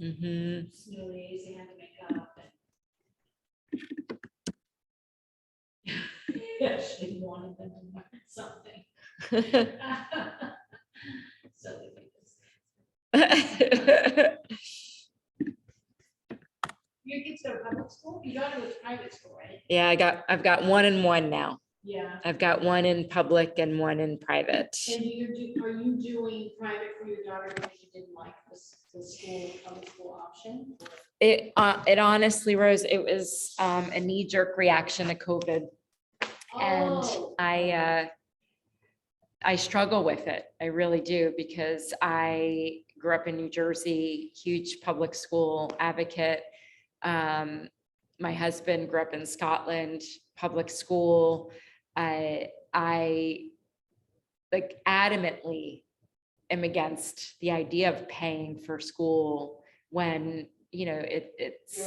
Mhm. smoothies, they had to make up. Yeah, she wanted them to learn something. So they made this. Your kids go to public school? You daughter was private school, right? Yeah, I've got one and one now. Yeah. I've got one in public and one in private. And are you doing private for your daughter because you didn't like the school, public school option? It honestly, Rose, it was a knee-jerk reaction to COVID. And Oh. I struggle with it. I really do, because I grew up in New Jersey, huge public school advocate. My husband grew up in Scotland, public school. I like adamantly am against the idea of paying for school when, you know, it's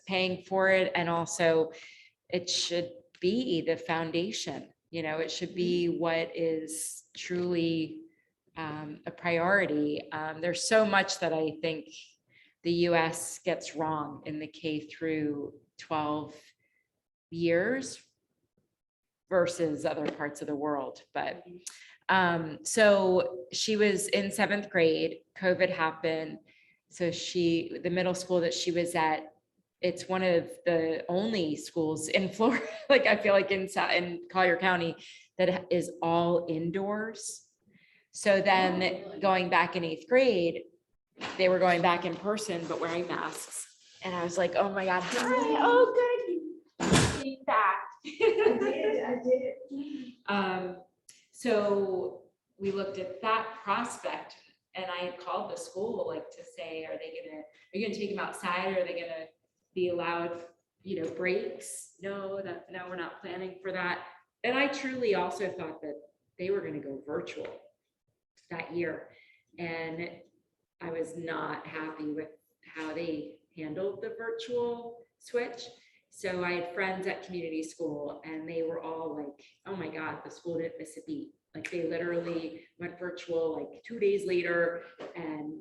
paying for it. And also it should be the foundation, you know, it should be what is truly a priority. There's so much that I think the US gets wrong in the K through 12 years versus other parts of the world. But so she was in 7th grade, COVID happened. So the middle school that she was at, it's one of the only schools in Florida, like I feel like in Collier County, that is all indoors. So then going back in 8th grade, they were going back in person, but wearing masks. And I was like, oh my God, hi, oh good, you came back. I did. So we looked at that prospect, and I had called the school like to say, are you gonna take them outside? Or are they gonna be allowed, you know, breaks? No, we're not planning for that. And I truly also thought that they were gonna go virtual that year. And I was not happy with how they handled the virtual switch. So I had friends at community school, and they were all like, oh my God, the school didn't miss a beat. Like they literally went virtual like 2 days later, and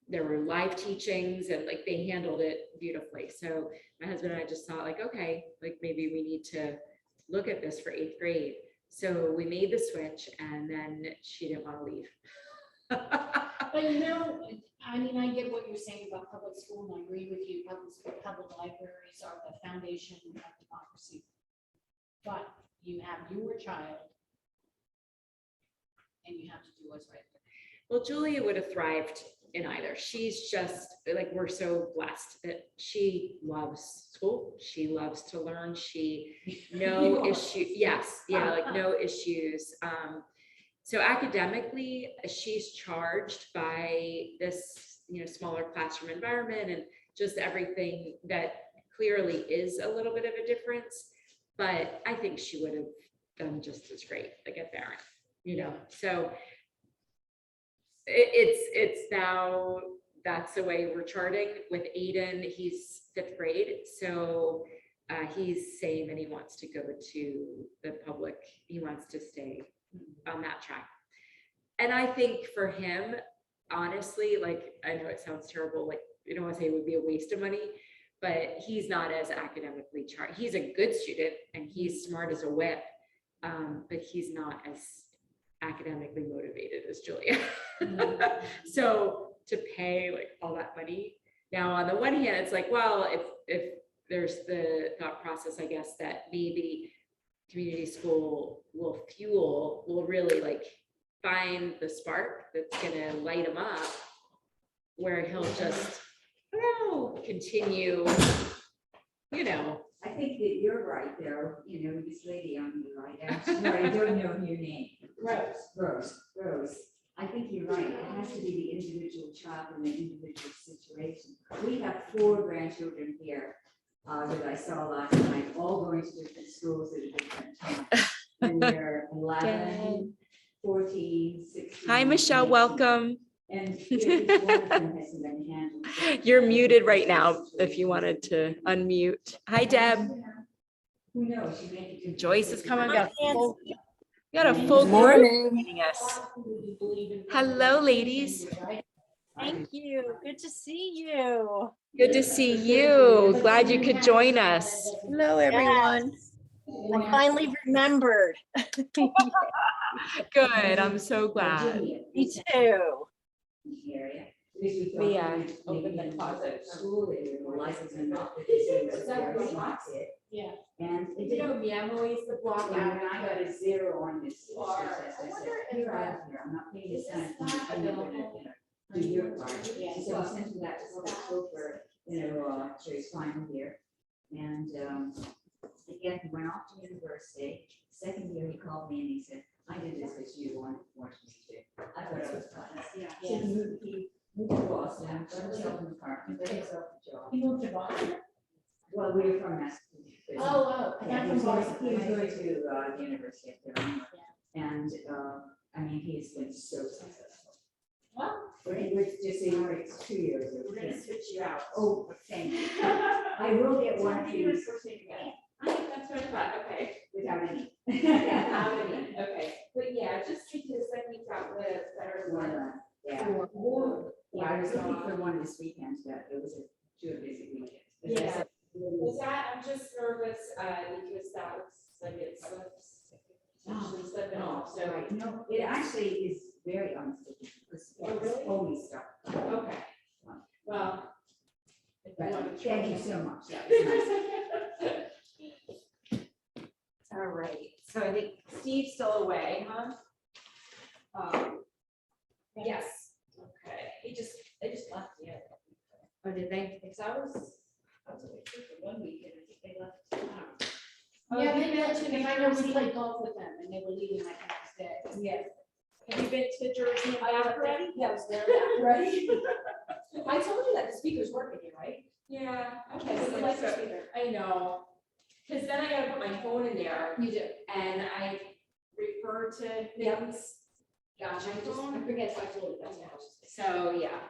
there were live teachings, and like they handled it beautifully. So my husband and I just thought like, okay, like maybe we need to look at this for 8th grade. So we made the switch, and then she didn't want to leave. But you know, I mean, I get what you're saying about public school, and I agree with you. Public libraries are the foundation of democracy. But you have your child, and you have to do what's right. Well, Julia would have thrived in either. She's just like, we're so blessed that she loves school. She loves to learn. No issue. Yes. Yeah. Like no issues. So academically, she's charged by this, you know, smaller classroom environment and just everything that clearly is a little bit of a difference. But I think she would have done just as great, like at Barron, you know. So it's now, that's the way we're charting with Aiden. He's 5th grade. So he's saying that he wants to go to the public. He wants to stay on that track. And I think for him, honestly, like, I know it sounds terrible, like, you don't want to say it would be a waste of money, but he's not as academically charged. He's a good student and he's smart as a whip, but he's not as academically motivated as Julia. So to pay like all that money. Now, on the one hand, it's like, well, if there's the thought process, I guess, that maybe community school will really like find the spark that's gonna light him up, where he'll just, continue, you know. I think that you're right there, you know, this lady on the right, I'm sorry, I don't know your name. Rose. I think you're right, it has to be the individual child and the individual situation. We have 4 grandchildren here that I saw last night, all going to different schools at a different time. And they're 11, 14, 16. Hi, Michelle, 18. welcome. And each one of them hasn't been handled. You're muted right now if you wanted to unmute. Hi, Deb. Who knows? You may be- Joyce is coming. We got a full Morning. joining us. Hello, ladies. Thank you. Good to see you. Good to see you. Glad you could join us. Hello, everyone. I finally remembered. Good. I'm so glad. Me too. Area. Because we We, thought we'd opened maybe the closet. School, it would license them up, but this is very smart it. Yeah. And it You didn't. know, me, I'm always the block. Yeah, when I got a 0 on this Bar. test, I I said, wonder if here I that- am here, I'm not paying is this time. this not available? Do your part. Yeah. So I sent him that to the chauffeur, so he's final here. And, again, he went off to university. Second year, he called me and he said, I did this because you wanted me to. I thought it was fun. Yeah. So he moved to Boston, got himself an apartment, got himself a job. He moved to Boston? Well, we were from Massachusetts. Oh, Yeah, I'm he was from going, Boston. he was going to the University of Illinois. And, I mean, he's been so successful. Well, But he was just, you know, it's 2 years. We're gonna switch you out. Oh, thank you. I will get one of You're these switching again. That's what I thought, okay. without any. Okay, but yeah, just because then we've got the better one. Yeah. Yeah, I was looking for one this weekend, but it was too busy weekend. Yeah. Was that, I'm just nervous, because that looks like it's potentially slipping off, so. Right, no, it actually is very unsticky, because Oh, it's really? always stuck. Okay, well. if you But want to thank try you it. so much. That was nice. All right, so I think Steve's still away, huh? Yes, okay, they just left the other. Oh, did they? Because I was away for 1 week and I think they left tomorrow. yeah, Have they you been mentioned, to if I New know we Jersey? played golf with them and they were leaving like the next day. Yeah. Have you been to Jersey and back already? Yeah, I was there, back, right? I told you that the speaker's working here, right? Yeah, okay, so I like, like the speaker. I know. Cause then I gotta put my phone in there You do. and I refer to Yep. things. Gosh, I just, I forget, so I told you, that's what I was just saying. So, yeah.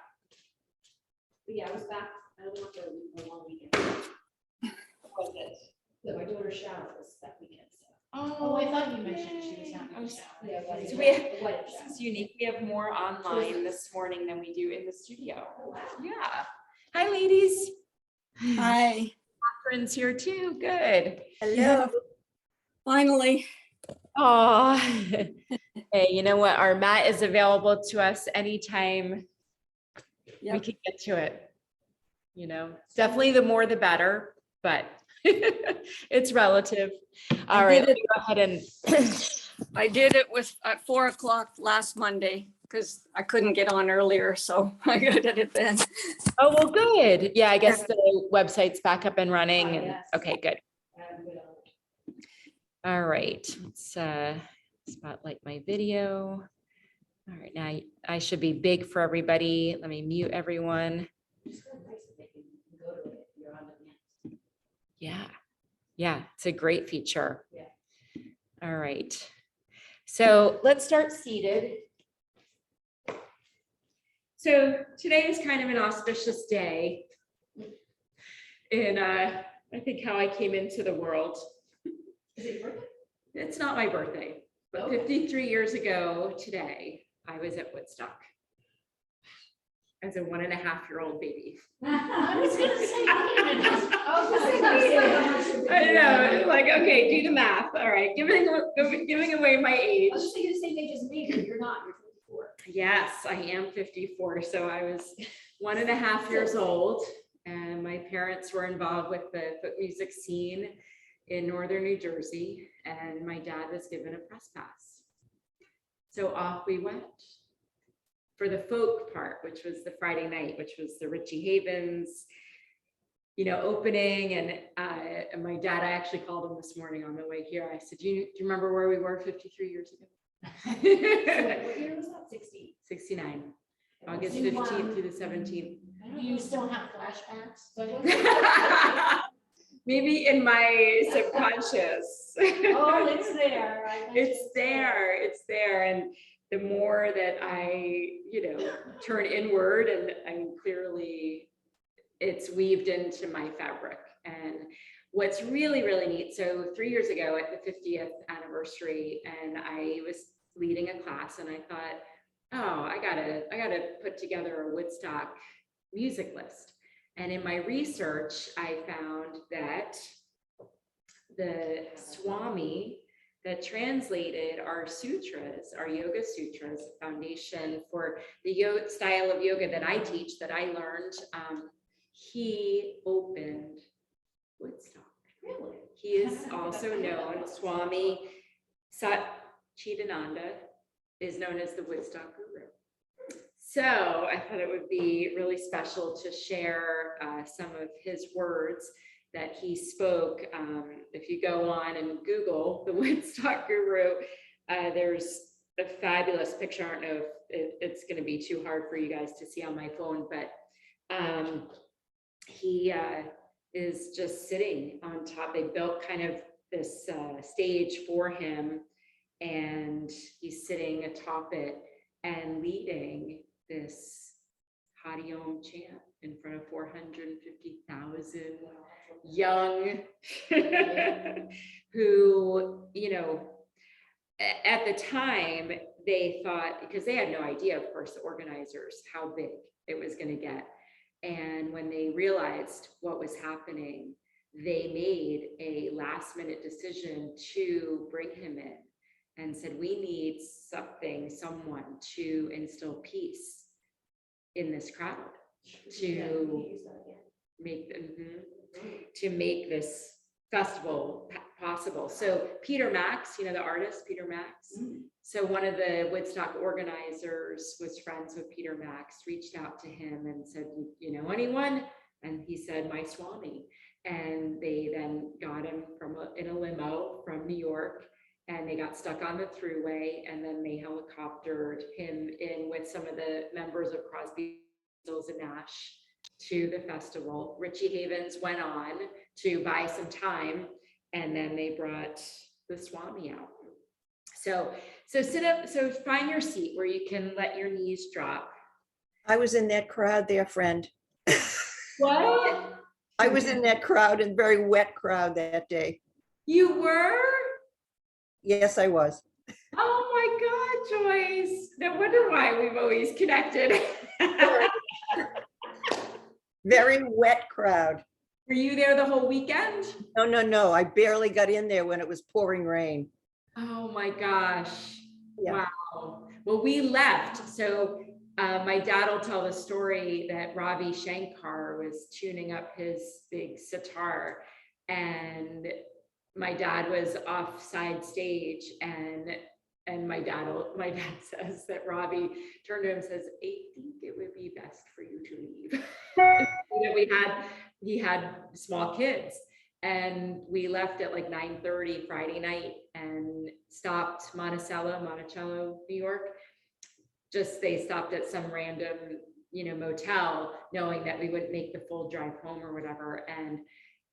But yeah, I was back, I only went for a long weekend. Was it? So my daughter's shower was that weekend, so. Oh, I thought you mentioned she was having a shower. Yeah, wedding So we have- shower, wedding This shower. is unique. We have more online this morning than we do in the studio. Oh, wow. Yeah. Hi, ladies. Hi. Friends here too. Good. Hello. Finally. Oh, hey, you know what? Our mat is available to us anytime we Yep. can get to it. You know, definitely the more the better, but it's relative. All right, did let me go ahead and I did it at 4 o'clock last Monday because I couldn't get on earlier, so I did it then. oh, well, good. Yeah, I guess the website's back up and running and, yes. okay, good. I'm good on it. All right, let's spotlight my video. All right, now I should be big for everybody. Let me mute everyone. It's kind of nice that they can go to it if you're on demand. Yeah, it's a great feature. Yeah. All right. So let's start seated. So today is kind of an auspicious day in, I think, how I came into the world. Is it worth it? It's not my birthday, but Okay. 53 years ago today, I was at Woodstock as a 1.5-year-old baby. I was gonna say, wait a minute. I was gonna say, I know, like, okay, do the math. All right, giving away my age. I was just thinking the same age as me, but you're not, you're 54. Yes, I am 54. So I was 1.5 years old and my parents were involved with the folk music scene in northern New Jersey, and my dad was given a press pass. So off we went for the folk part, which was the Friday night, which was the Richie Havens, opening. And my dad, I actually called him this morning on the way here. I said, do you remember where we were 53 years ago? So what year was that? 60. 69, August Do you, 15th through the 17th. Do you still have flashbacks? Maybe in my subconscious. Oh, it's there. I bet you It's there. And the more that I, turn inward and clearly it's weaved into my fabric. And what's really, really neat. So 3 years ago at the 50th anniversary, and I was leading a class and I thought, oh, I gotta put together a Woodstock music list. And in my research, I found that the Swami that translated our sutras, our yoga sutras, foundation for the yoga style of yoga that I teach, that I learned, he opened Woodstock. Really? He is also known, Swami Satchidananda is known as the Woodstock Guru. So I thought it would be really special to share some of his words that he spoke. If you go on and Google the Woodstock Guru, there's a fabulous picture. I don't know if it's going to be too hard for you guys to see on my phone, but he is just sitting on top. They built kind of this stage for him, and he's sitting atop it and leading this Hari Om chant in front of 450,000 young who, you know, at the time they thought, because they had no idea, of course, the organizers, how big it was going to get. And when they realized what was happening, they made a last minute decision to bring him in and said, we need someone to instill peace in this crowd, to make them, to make this festival possible. So Peter Max, you know, the artist, Peter Max. So one of the Woodstock organizers was friends with Peter Max, reached out to him and said, you know anyone? And he said, my Swami. And they then got him in a limo from New York, and they got stuck on the thruway, and then they helicoptered him in with some of the members of Crosby, Stills and Nash to the festival. Richie Havens went on to buy some time, and then they brought the Swami out. So sit up, so find your seat where you can let your knees drop. I was in that crowd there, friend. What? I was in that crowd, and very wet crowd that day. You were? Yes, I was. Oh my God, Joyce. No wonder why we've always connected. Very wet crowd. Were you there the whole weekend? No. I barely got in there when it was pouring rain. Oh my gosh. Yeah. Wow. Well, we left. So my dad will tell the story that Ravi Shankar was tuning up his big sitar, and my dad was offside stage, and my dad says that Ravi turned to him and says, I think it would be best for you to leave. You know, he had small kids, and we left at like 9:30 Friday night and stopped Monticello, New York. They stopped at some random, you know, motel, knowing that we wouldn't make the full drive home or whatever. And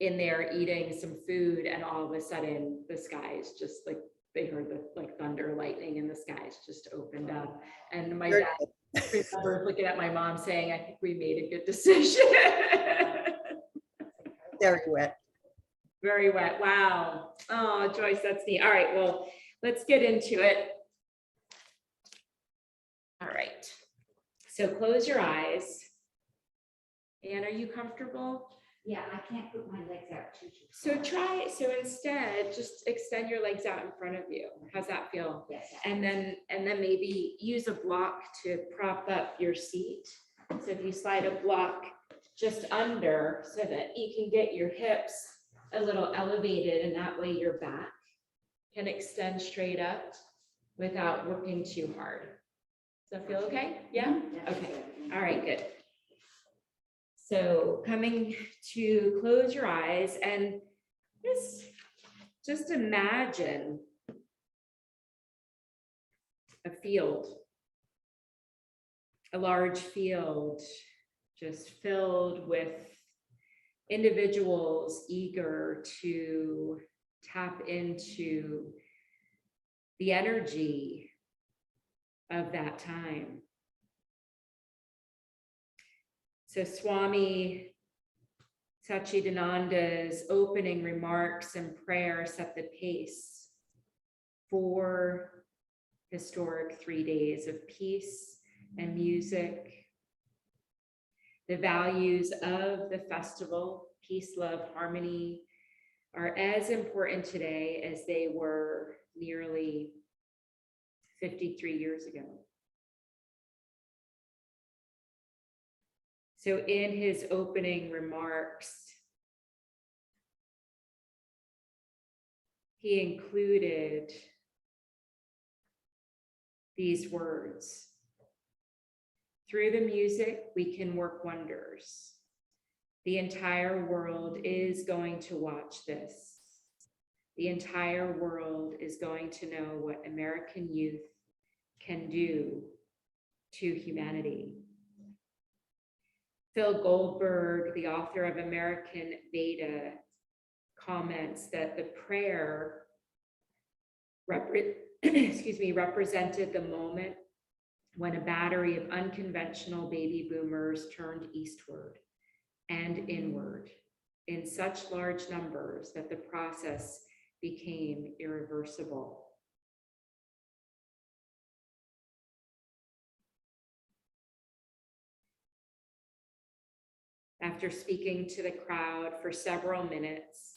in there eating some food, and all of a sudden the skies just like, they heard the like thunder, lightning, and the skies just opened up. And my dad remembers looking at my mom saying, I think we made a good decision. Very wet. Very wet. Wow. Oh, Joyce, that's neat. All right, well, let's get into it. All right. So close your eyes. Anne, are you comfortable? Yeah, I can't put my legs out too. So instead, just extend your legs out in front of you. How's that feel? Yes. And then maybe use a block to prop up your seat. So if you slide a block just under, so that you can get your hips a little elevated, and that way your back can extend straight up without working too hard. Does that feel okay? Yeah? Okay. All right, good. So coming to close your eyes and just imagine a field, a large field, just filled with individuals eager to tap into the energy of that time. So Swami Satchidananda's opening remarks and prayer set the pace for historic 3 days of peace and music. The values of the festival, peace, love, harmony, are as important today as they were nearly 53 years ago. So in his opening remarks, he included these words: through the music, we can work wonders. The entire world is going to watch this. The entire world is going to know what American youth can do to humanity. Phil Goldberg, the author of American Veda, comments that the prayer represented the moment when a battery of unconventional baby boomers turned eastward and inward in such large numbers that the process became irreversible. After speaking to the crowd for several minutes,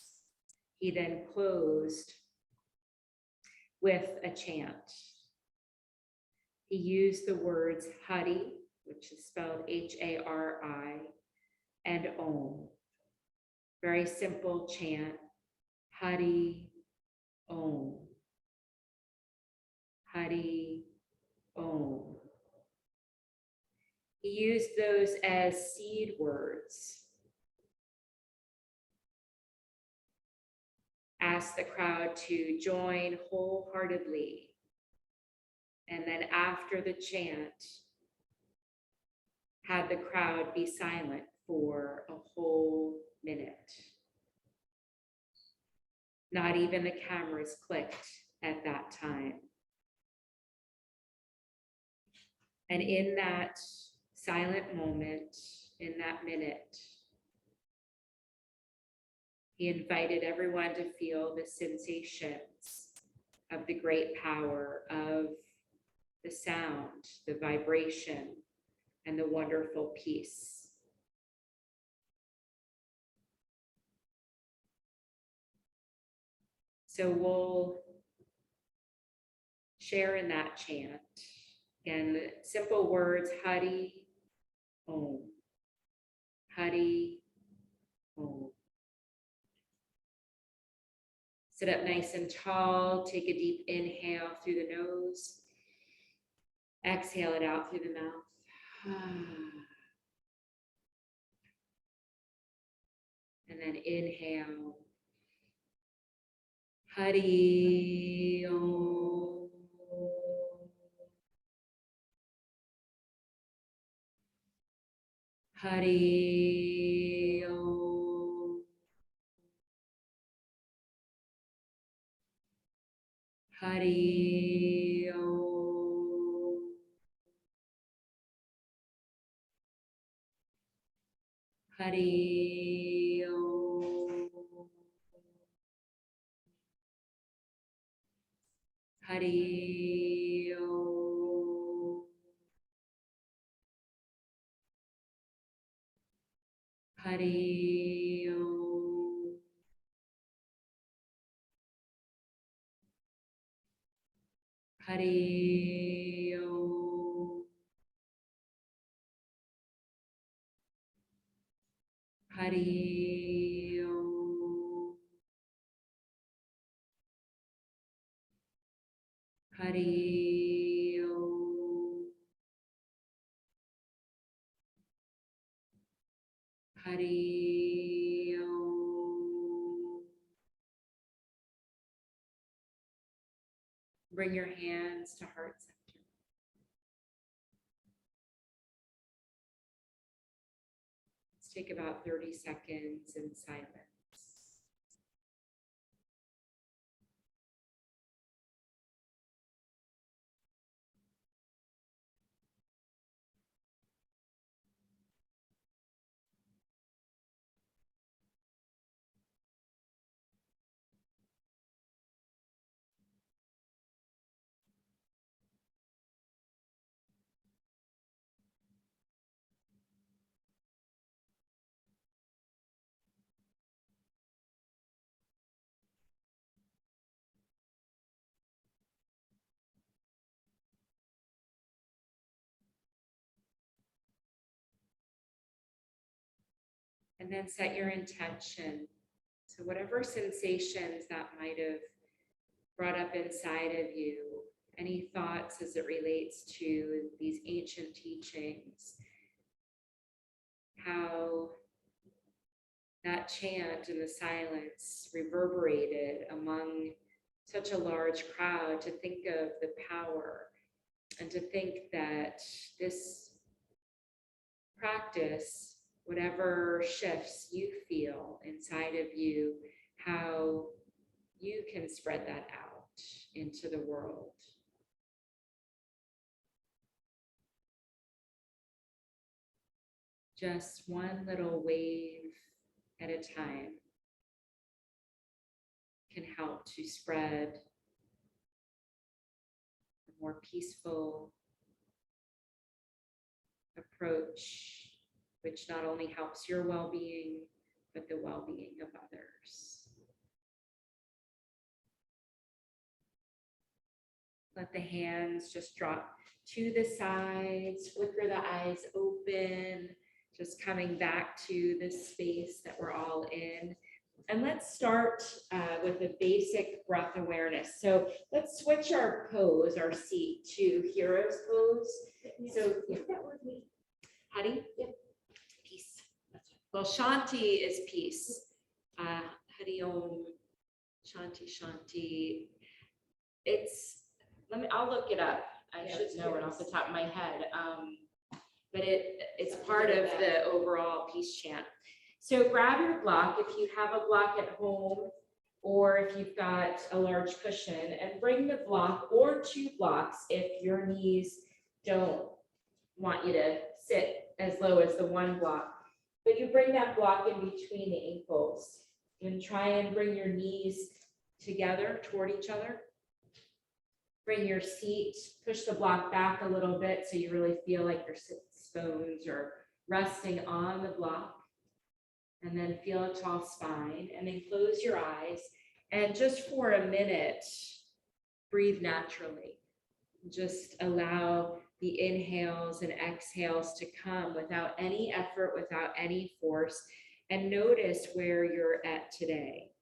he then closed with a chant. He used the words Hari, which is spelled H-A-R-I, and Om. Very simple chant, Hari, Om. Hari, Om. He used those as seed words. Asked the crowd to join wholeheartedly. And then after the chant, had the crowd be silent for a whole minute. Not even the cameras clicked at that time. And in that silent moment, in that minute, he invited everyone to feel the sensations of the great power of the sound, the vibration, and the wonderful peace. So we'll share in that chant. Again, the simple words, Hari, Om. Hari, Om. Sit up nice and tall. Take a deep inhale through the nose. Exhale it out through the mouth. And then inhale. Hari Om. Hari Om. Hari Om. Hari Om. Hari Om. Hari Om. Hari Om. Hari Om. Hari Om. Hari Om. Bring your hands to heart center. Let's take about 30 seconds in silence. And then set your intention. So whatever sensations that might have brought up inside of you, any thoughts as it relates to these ancient teachings, how that chant in the silence reverberated among such a large crowd, to think of the power and to think that this practice, whatever shifts you feel inside of you, how you can spread that out into the world. Just one little wave at a time can help to spread a more peaceful approach, which not only helps your well-being, but the well-being of others. Let the hands just drop to the sides, flicker the eyes open, just coming back to this space that we're all in. And let's start with a basic breath awareness. So let's switch our pose, our seat, to hero's pose. So if that were me, Hari, peace. Well, Shanti is peace. Hari Om, Shanti, Shanti. I'll look it up. I should know it off the top of my head. But it's part of the overall peace chant. So grab your block if you have a block at home, or if you've got a large cushion, and bring the block or 2 blocks if your knees don't want you to sit as low as the 1 block. But you bring that block in between the ankles and try and bring your knees together toward each other. Bring your seat, push the block back a little bit so you really feel like your bones are resting on the block. And then feel a tall spine, and then close your eyes. And just for a minute, breathe naturally. Just allow the inhales and exhales to come without any effort, without any force, and notice where you're at today.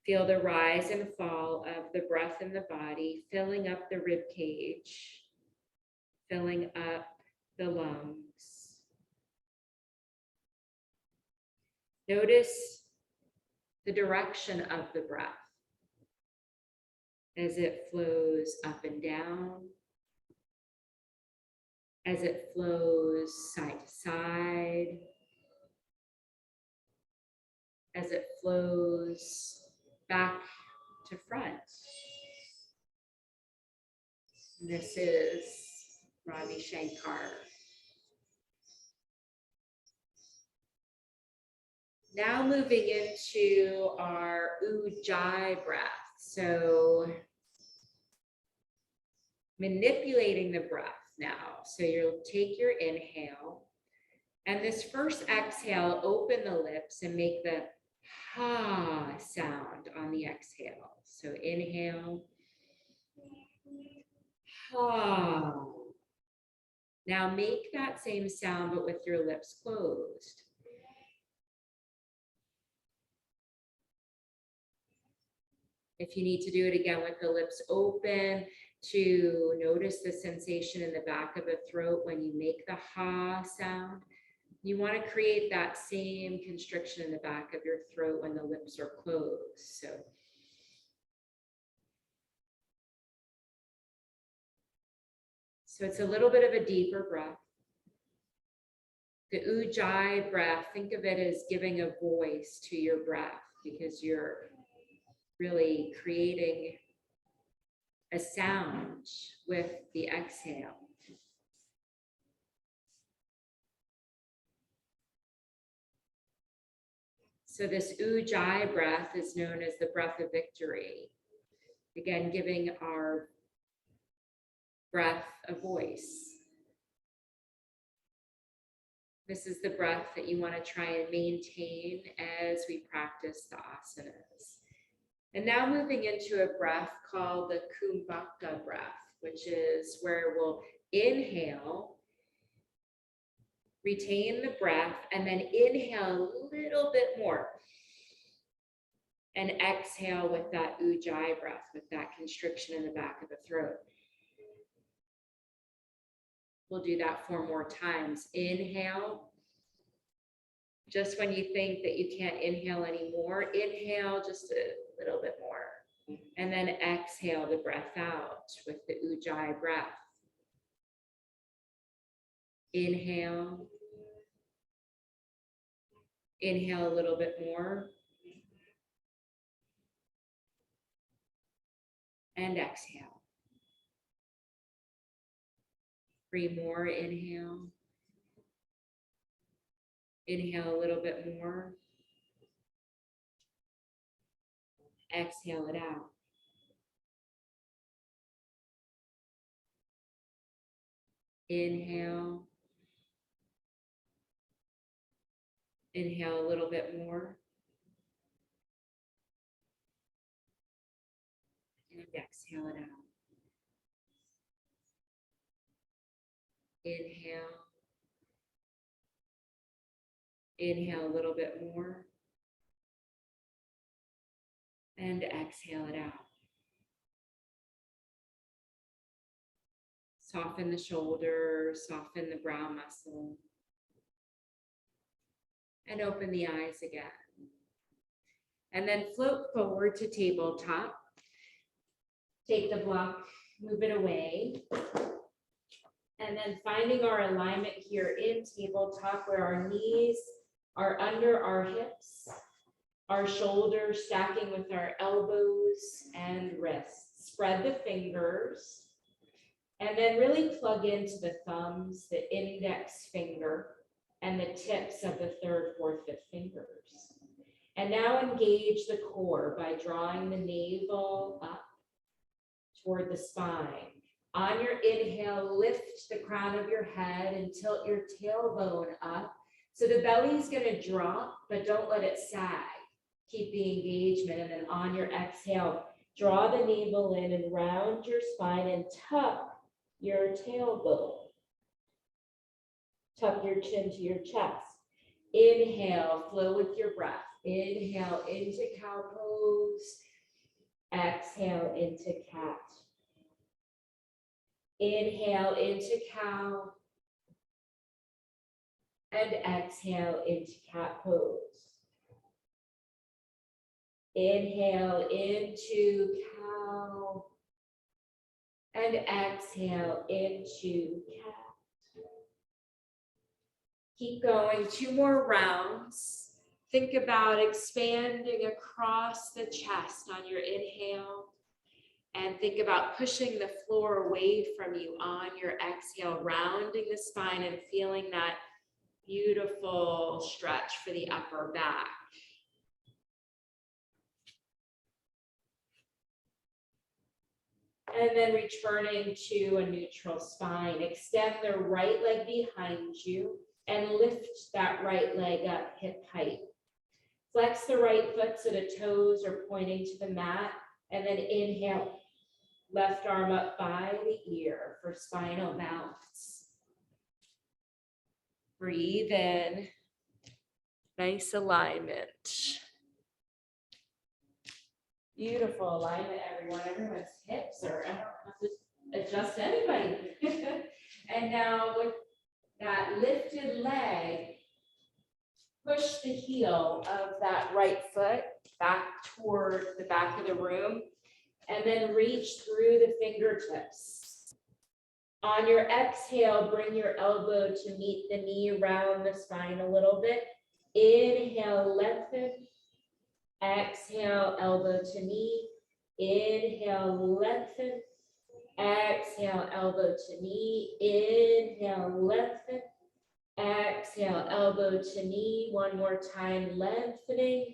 Feel the rise and fall of the breath in the body, filling up the rib cage, filling up the lungs. Notice the direction of the breath as it flows up and down, as it flows side to side, as it flows back to front. This is Ravi Shankar. Now moving into our Ujjayi breath. So manipulating the breath now. So you'll take your inhale, and this first exhale, open the lips and make the ha sound on the exhale. So inhale, ha. Now make that same sound, but with your lips closed. If you need to do it again with the lips open, to notice the sensation in the back of the throat when you make the ha sound. You want to create that same constriction in the back of your throat when the lips are closed. So it's a little bit of a deeper breath. The Ujjayi breath, think of it as giving a voice to your breath, because you're really creating a sound with the exhale. So this Ujjayi breath is known as the breath of victory. Again, giving our breath a voice. This is the breath that you want to try and maintain as we practice the asanas. And now moving into a breath called the Kumbhaka breath, which is where we'll inhale, retain the breath, and then inhale a little bit more. And exhale with that Ujjayi breath, with that constriction in the back of the throat. We'll do that 4 more times. Inhale. Just when you think that you can't inhale anymore, inhale just a little bit more. And then exhale the breath out with the Ujjayi breath. Inhale. Inhale a little bit more. And exhale. 3 more, inhale. Inhale a little bit more. Exhale it out. Inhale. Inhale a little bit more. And exhale it out. Inhale. Inhale a little bit more. And exhale it out. Soften the shoulders, soften the brow muscle. And open the eyes again. And then float forward to tabletop. Take the block, move it away. And then finding our alignment here in tabletop where our knees are under our hips, our shoulders stacking with our elbows and wrists. Spread the fingers and then really plug into the thumbs, the index finger, and the tips of the 3rd, 4th, 5th fingers. And now engage the core by drawing the navel up toward the spine. On your inhale, lift the crown of your head and tilt your tailbone up. So the belly's gonna drop, but don't let it sag. Keep the engagement. And then on your exhale, draw the navel in and round your spine and tuck your tailbone. Tuck your chin to your chest. Inhale, flow with your breath. Inhale into cow pose. Exhale into cat. Inhale into cow. And exhale into cat pose. Inhale into cow. And exhale into cat. Keep going, 2 more rounds. Think about expanding across the chest on your inhale. And think about pushing the floor away from you on your exhale, rounding the spine and feeling that beautiful stretch for the upper back. And then returning to a neutral spine. Extend the right leg behind you and lift that right leg up hip height. Flex the right foot so the toes are pointing to the mat. And then inhale, left arm up by the ear for spinal balance. Breathe in. Nice alignment. Beautiful alignment, everyone. Everyone's hips are, I don't have to adjust anybody. And now with that lifted leg, push the heel of that right foot back toward the back of the room, and then reach through the fingertips. On your exhale, bring your elbow to meet the knee around the spine a little bit. Inhale, lengthen. Exhale, elbow to knee. Inhale, lengthen. Exhale, elbow to knee. Inhale, lengthen. Exhale, elbow to knee. 1 more time, lengthening.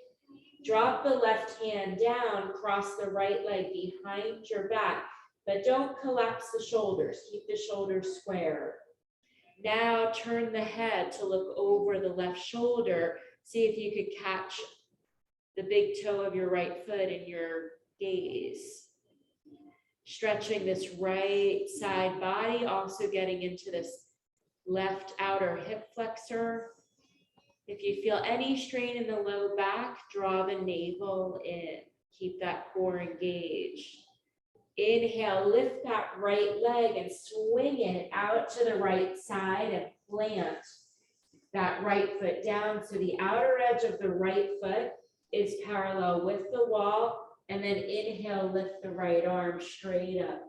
Drop the left hand down, cross the right leg behind your back, but don't collapse the shoulders. Keep the shoulders square. Now turn the head to look over the left shoulder. See if you could catch the big toe of your right foot in your gaze. Stretching this right side body, also getting into this left outer hip flexor. If you feel any strain in the low back, draw the navel in. Keep that core engaged. Inhale, lift that right leg and swing it out to the right side and plant that right foot down. So the outer edge of the right foot is parallel with the wall. And then inhale, lift the right arm straight up.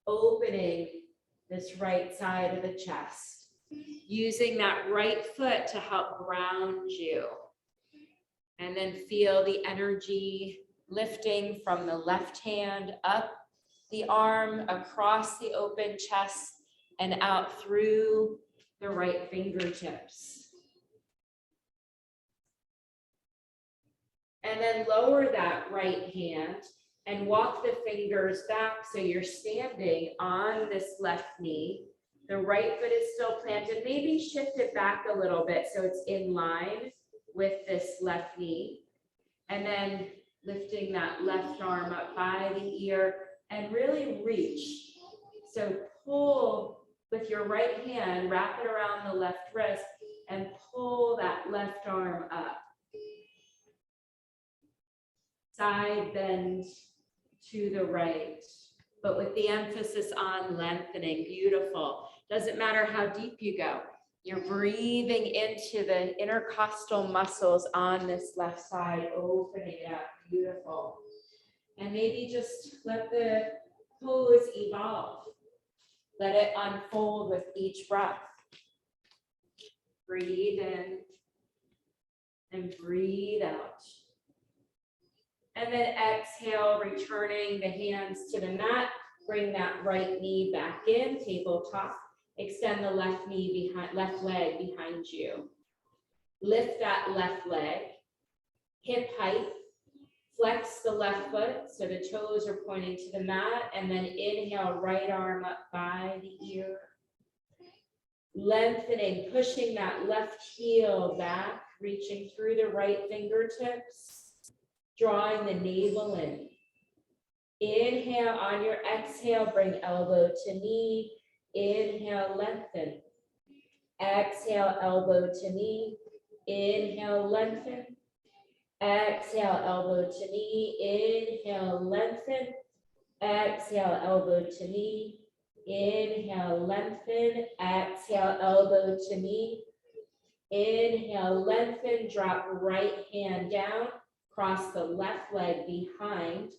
Opening this right side of the chest. Using that right foot to help ground you. And then feel the energy lifting from the left hand up the arm, across the open chest, and out through the right fingertips. And then lower that right hand and walk the fingers back so you're standing on this left knee. The right foot is still planted. Maybe shift it back a little bit so it's in line with this left knee. And then lifting that left arm up by the ear and really reach. So pull with your right hand, wrap it around the left wrist and pull that left arm up. Side bend to the right, but with the emphasis on lengthening. Beautiful. Doesn't matter how deep you go. You're breathing into the intercostal muscles on this left side, opening it up. Beautiful. And maybe just let the pose evolve. Let it unfold with each breath. Breathe in and breathe out. And then exhale, returning the hands to the mat. Bring that right knee back in, tabletop. Extend the left knee behind, left leg behind you. Lift that left leg, hip height. Flex the left foot so the toes are pointing to the mat, and then inhale, right arm up by the ear. Lengthening, pushing that left heel back, reaching through the right fingertips, drawing the navel in. Inhale, on your exhale, bring elbow to knee. Inhale, lengthen. Exhale, elbow to knee. Inhale, lengthen. Exhale, elbow to knee. Inhale, lengthen. Exhale, elbow to knee. Inhale, lengthen. Exhale, elbow to knee. Inhale, lengthen. Drop right hand down. Cross the left leg behind.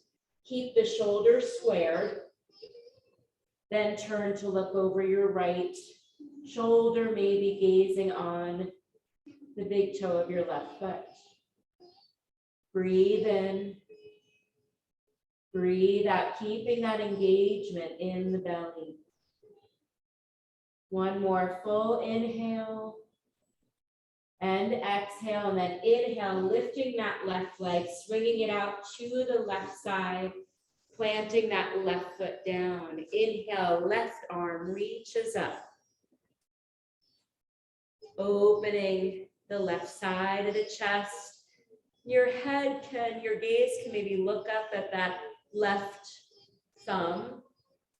Keep the shoulders squared. Then turn to look over your right shoulder, maybe gazing on the big toe of your left foot. Breathe in, breathe out, keeping that engagement in the belly. One more full inhale and exhale, and then inhale, lifting that left leg, swinging it out to the left side, planting that left foot down. Inhale, left arm reaches up. Opening the left side of the chest. Your gaze can maybe look up at that left thumb,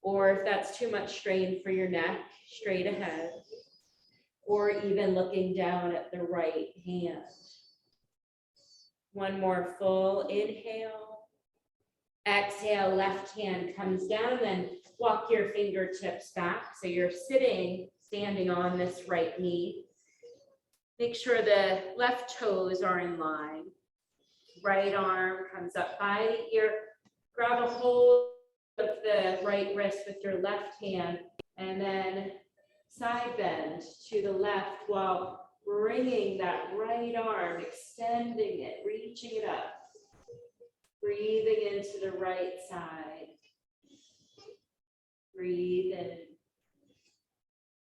or if that's too much strain for your neck, straight ahead, or even looking down at the right hand. One more full inhale. Exhale, left hand comes down, then walk your fingertips back. So you're standing on this right knee. Make sure the left toes are in line. Right arm comes up by the ear. Grab a hold of the right wrist with your left hand, and then side bend to the left while bringing that right arm, extending it, reaching it up. Breathing into the right side. Breathe in.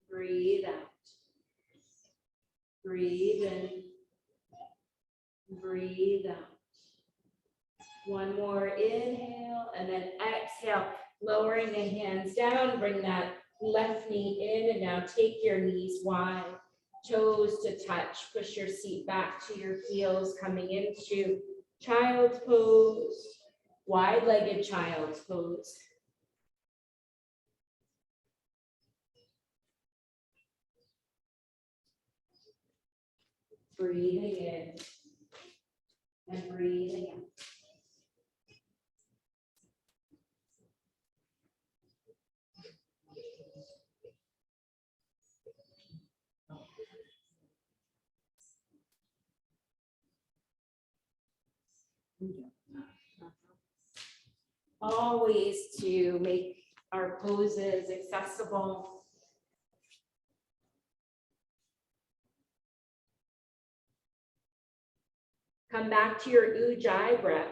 Breathe out. Breathe in. Breathe out. One more inhale and then exhale, lowering the hands down, bring that left knee in, and now take your knees wide, toes to touch, push your seat back to your heels, coming into child's pose, wide-legged child's pose. Breathing in and breathing out. Always to make our poses accessible. Come back to your Ujjayi breath.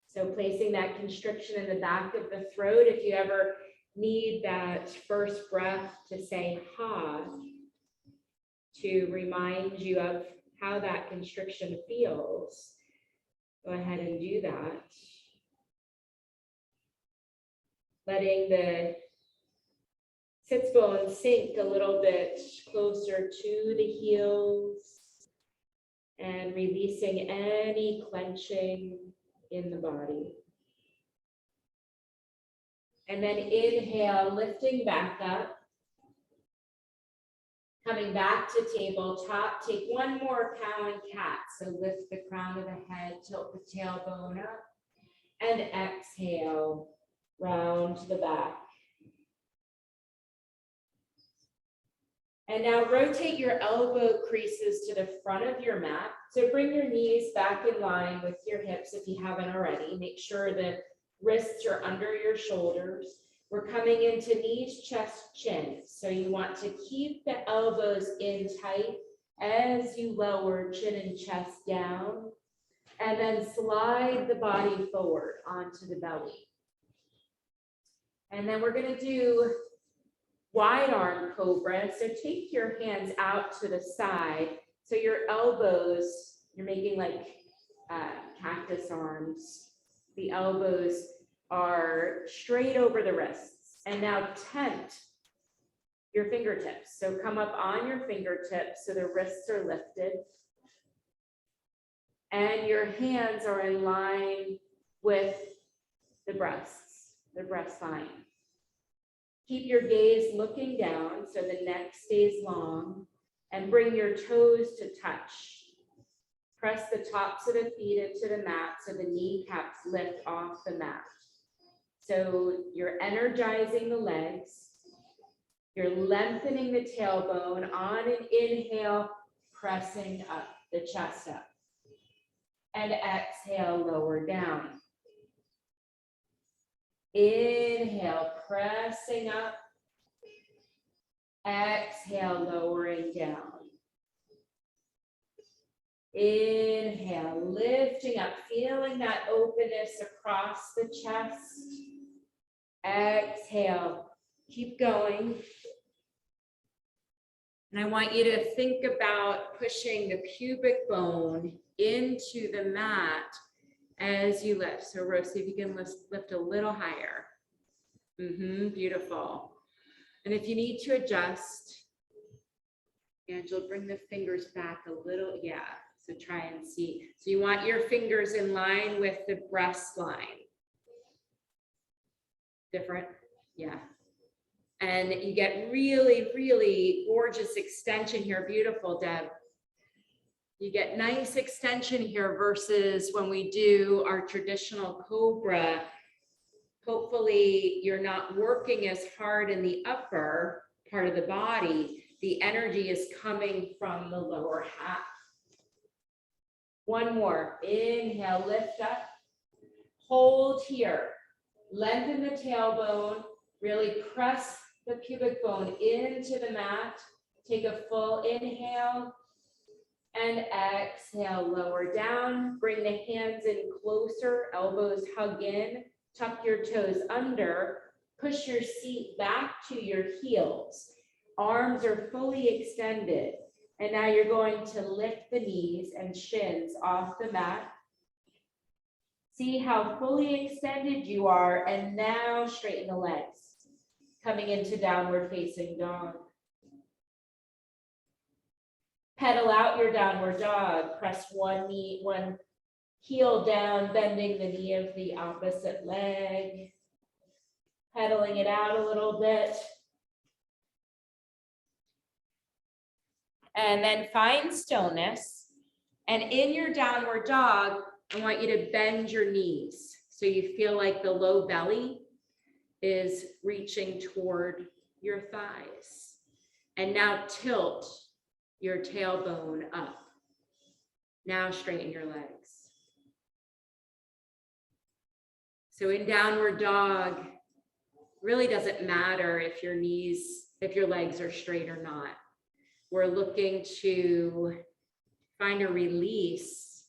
So placing that constriction in the back of the throat. If you ever need that first breath to say ha, to remind you of how that constriction feels, go ahead and do that. Letting the sits bone sink a little bit closer to the heels and releasing any clenching in the body. And then inhale, lifting back up. Coming back to tabletop, take one more cow and cat. So lift the crown of the head, tilt the tailbone up, and exhale, round to the back. And now rotate your elbow creases to the front of your mat. So bring your knees back in line with your hips if you haven't already. Make sure the wrists are under your shoulders. We're coming into knees, chest, chin. So you want to keep the elbows in tight as you lower chin and chest down. And then slide the body forward onto the belly. And then we're going to do wide arm cobra. So take your hands out to the side. So your elbows, you're making like cactus arms. The elbows are straight over the wrists. And now tent your fingertips. So come up on your fingertips so the wrists are lifted. And your hands are in line with the breasts, the breast line. Keep your gaze looking down so the neck stays long, and bring your toes to touch. Press the tops of the feet into the mat so the kneecaps lift off the mat. So you're energizing the legs. You're lengthening the tailbone. On an inhale, pressing up, the chest up. And exhale, lower down. Inhale, pressing up. Exhale, lowering down. Inhale, lifting up, feeling that openness across the chest. Exhale, keep going. And I want you to think about pushing the pubic bone into the mat as you lift. So Rosie, if you can lift a little higher. Beautiful. And if you need to adjust, Angela, bring the fingers back a little. Yeah, so try and see. So you want your fingers in line with the breast line. Different? Yeah. And you get really, really gorgeous extension here. Beautiful, Deb. You get nice extension here versus when we do our traditional cobra. Hopefully you're not working as hard in the upper part of the body. The energy is coming from the lower half. One more. Inhale, lift up. Hold here. Lengthen the tailbone. Really press the pubic bone into the mat. Take a full inhale. And exhale, lower down. Bring the hands in closer, elbows hug in. Tuck your toes under. Push your seat back to your heels. Arms are fully extended. And now you're going to lift the knees and shins off the mat. See how fully extended you are. And now straighten the legs. coming into downward facing dog. Pedal out your downward dog, press one heel down, bending the knee of the opposite leg. Pedaling it out a little bit. And then find stillness. And in your downward dog, I want you to bend your knees. So you feel like the low belly is reaching toward your thighs. And now tilt your tailbone up. Now straighten your legs. So in downward dog, really doesn't matter if your legs are straight or not. We're looking to find a release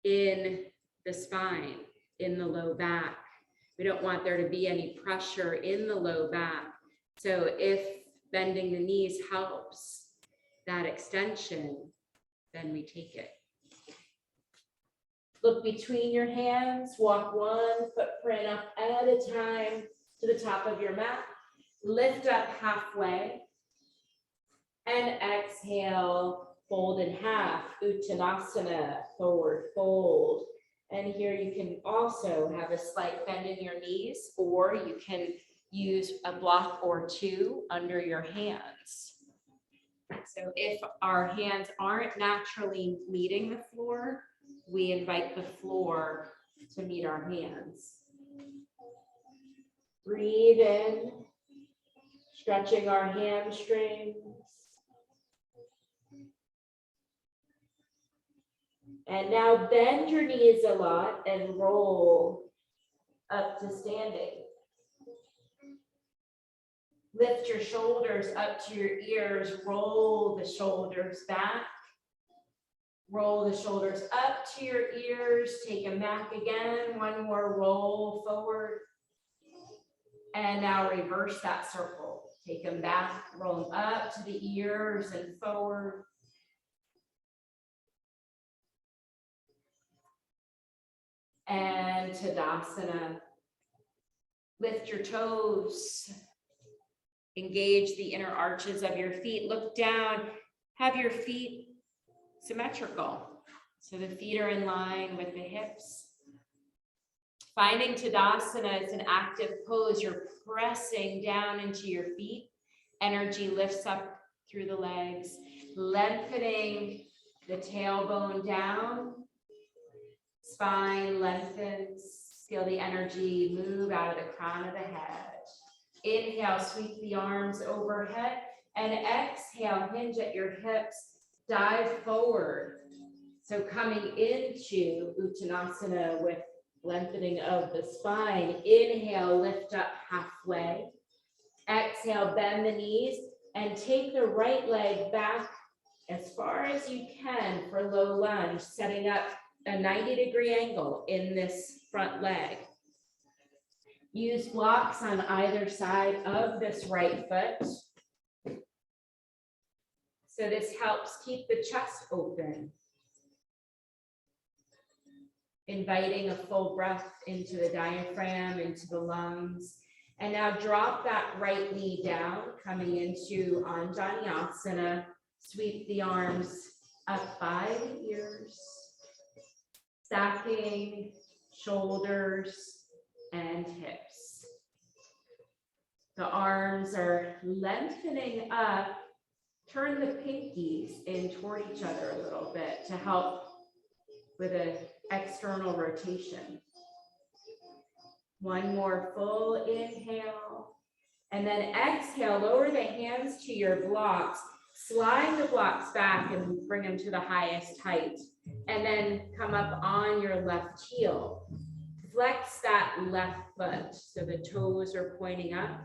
in the spine, in the low back. We don't want there to be any pressure in the low back. So if bending the knees helps that extension, then we take it. Look between your hands, walk one footprint up at a time to the top of your mat. Lift up halfway and exhale, fold in half, Uttanasana, forward fold. And here you can also have a slight bend in your knees, or you can use a block or two under your hands. So if our hands aren't naturally meeting the floor, we invite the floor to meet our hands. Breathe in, stretching our hamstrings. And now bend your knees a lot and roll up to standing. Lift your shoulders up to your ears, roll the shoulders back. Roll the shoulders up to your ears, take them back again, one more roll forward. And now reverse that circle. Take them back, roll them up to the ears and forward. And Tadasana. Lift your toes. Engage the inner arches of your feet. Look down. Have your feet symmetrical. So the feet are in line with the hips. Finding Tadasana is an active pose. You're pressing down into your feet. Energy lifts up through the legs, lengthening the tailbone down. Spine lengthens. Feel the energy move out of the crown of the head. Inhale, sweep the arms overhead, and exhale, hinge at your hips, dive forward. So coming into Uttanasana with lengthening of the spine. Inhale, lift up halfway. Exhale, bend the knees and take the right leg back as far as you can for low lunge, setting up a 90-degree angle in this front leg. Use blocks on either side of this right foot. So this helps keep the chest open. Inviting a full breath into the diaphragm, into the lungs. And now drop that right knee down, coming into Anjaneyasana. Sweep the arms up by the ears. Stacking shoulders and hips. The arms are lengthening up. Turn the pinkies in toward each other a little bit to help with an external rotation. One more full inhale. And then exhale, lower the hands to your blocks. Slide the blocks back and bring them to the highest height. And then come up on your left heel. Flex that left foot so the toes are pointing up.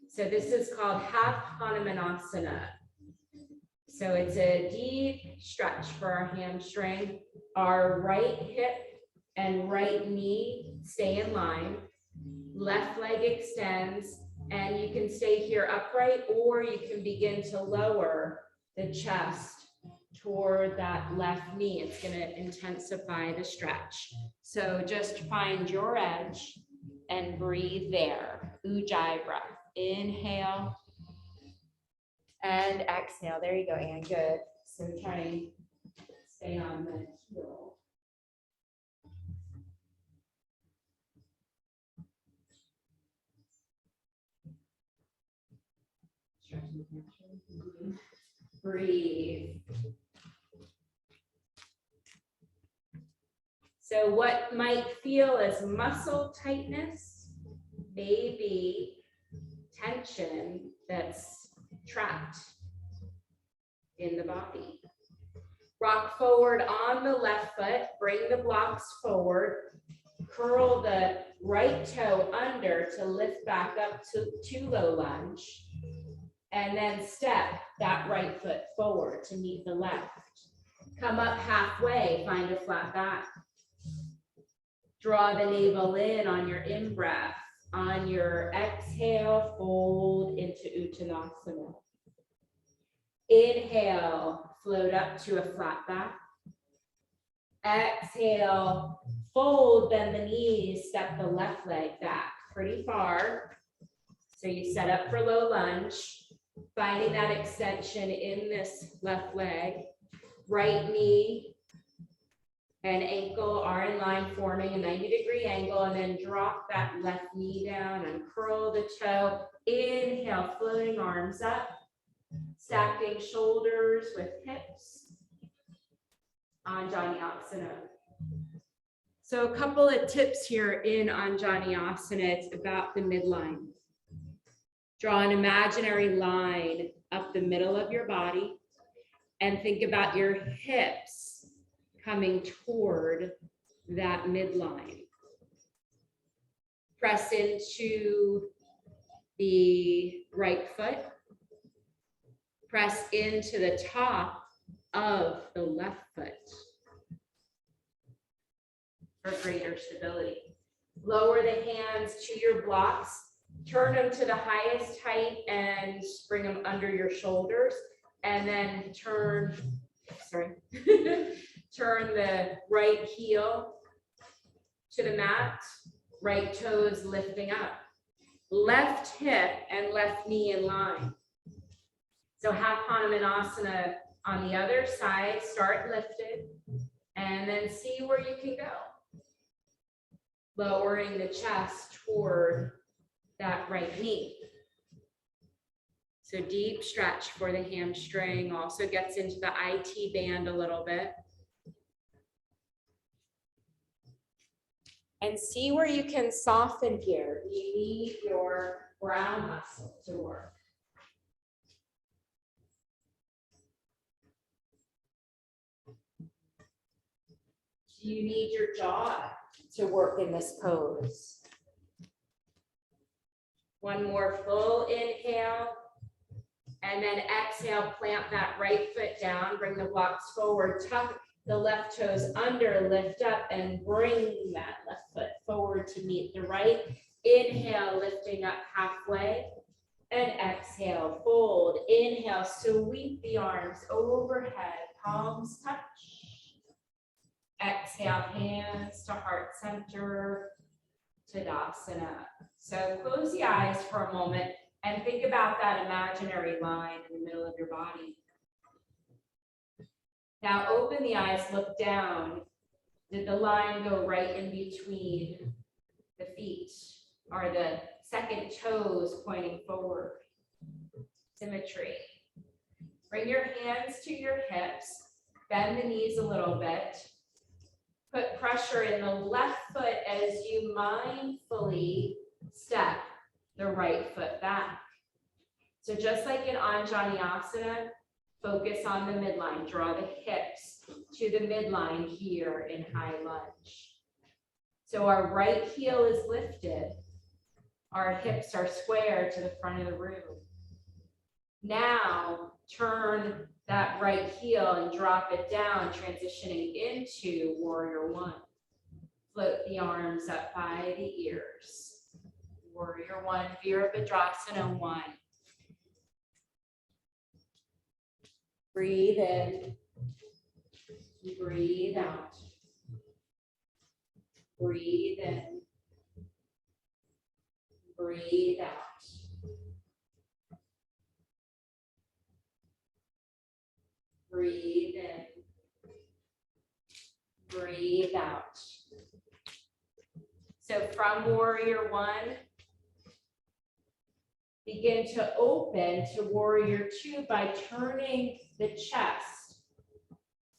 So this is called half Hanumanasana. So it's a deep stretch for our hamstring. Our right hip and right knee stay in line. Left leg extends, and you can stay here upright, or you can begin to lower the chest toward that left knee. It's going to intensify the stretch. So just find your edge and breathe there. Ujjayi breath. Inhale. And exhale. There you go, Ann. Good. So try to stay on the heel. Breathe. So what might feel as muscle tightness may be tension that's trapped in the body. Rock forward on the left foot, bring the blocks forward, curl the right toe under to lift back up to low lunge, and then step that right foot forward to meet the left. Come up halfway, find a flat back. Draw the navel in on your in-breath. On your exhale, fold into Uttanasana. Inhale, float up to a flat back. Exhale, fold, bend the knees, step the left leg back pretty far. So you set up for low lunge, finding that extension in this left leg. Right knee and ankle are in line, forming a 90-degree angle, and then drop that left knee down and curl the toe. Inhale, floating arms up, stacking shoulders with hips. Anjaneyasana. So a couple of tips here in Anjaneyasana. It's about the midline. Draw an imaginary line up the middle of your body and think about your hips coming toward that midline. Press into the right foot. Press into the top of the left foot for greater stability. Lower the hands to your blocks. Turn them to the highest height and bring them under your shoulders. And then turn the right heel to the mat, right toes lifting up. Left hip and left knee in line. So have Hanumanasana on the other side, start lifted, and then see where you can go. Lowering the chest toward that right knee. So deep stretch for the hamstring, also gets into the IT band a little bit. And see where you can soften here. You need your brow muscle to work. Do you need your jaw to work in this pose? One more full inhale. And then exhale, plant that right foot down, bring the blocks forward, tuck the left toes under, lift up, and bring that left foot forward to meet the right. Inhale, lifting up halfway, and exhale, fold. Inhale, sweep the arms overhead, palms touch. Exhale, hands to heart center, Tadasana. So close the eyes for a moment and think about that imaginary line in the middle of your body. Now open the eyes, look down. Did the line go right in between the feet? Are the second toes pointing forward? Symmetry. Bring your hands to your hips, bend the knees a little bit. Put pressure in the left foot as you mindfully step the right foot back. So just like in Anjaneyasana, focus on the midline. Draw the hips to the midline here in high lunge. So our right heel is lifted. Our hips are square to the front of the room. Now turn that right heel and drop it down, transitioning into Warrior One. Float the arms up by the ears. Warrior One, Virabhadrasana 1. Breathe in, breathe out. Breathe in, breathe out. Breathe in. Breathe out. So from warrior one, begin to open to warrior two by turning the chest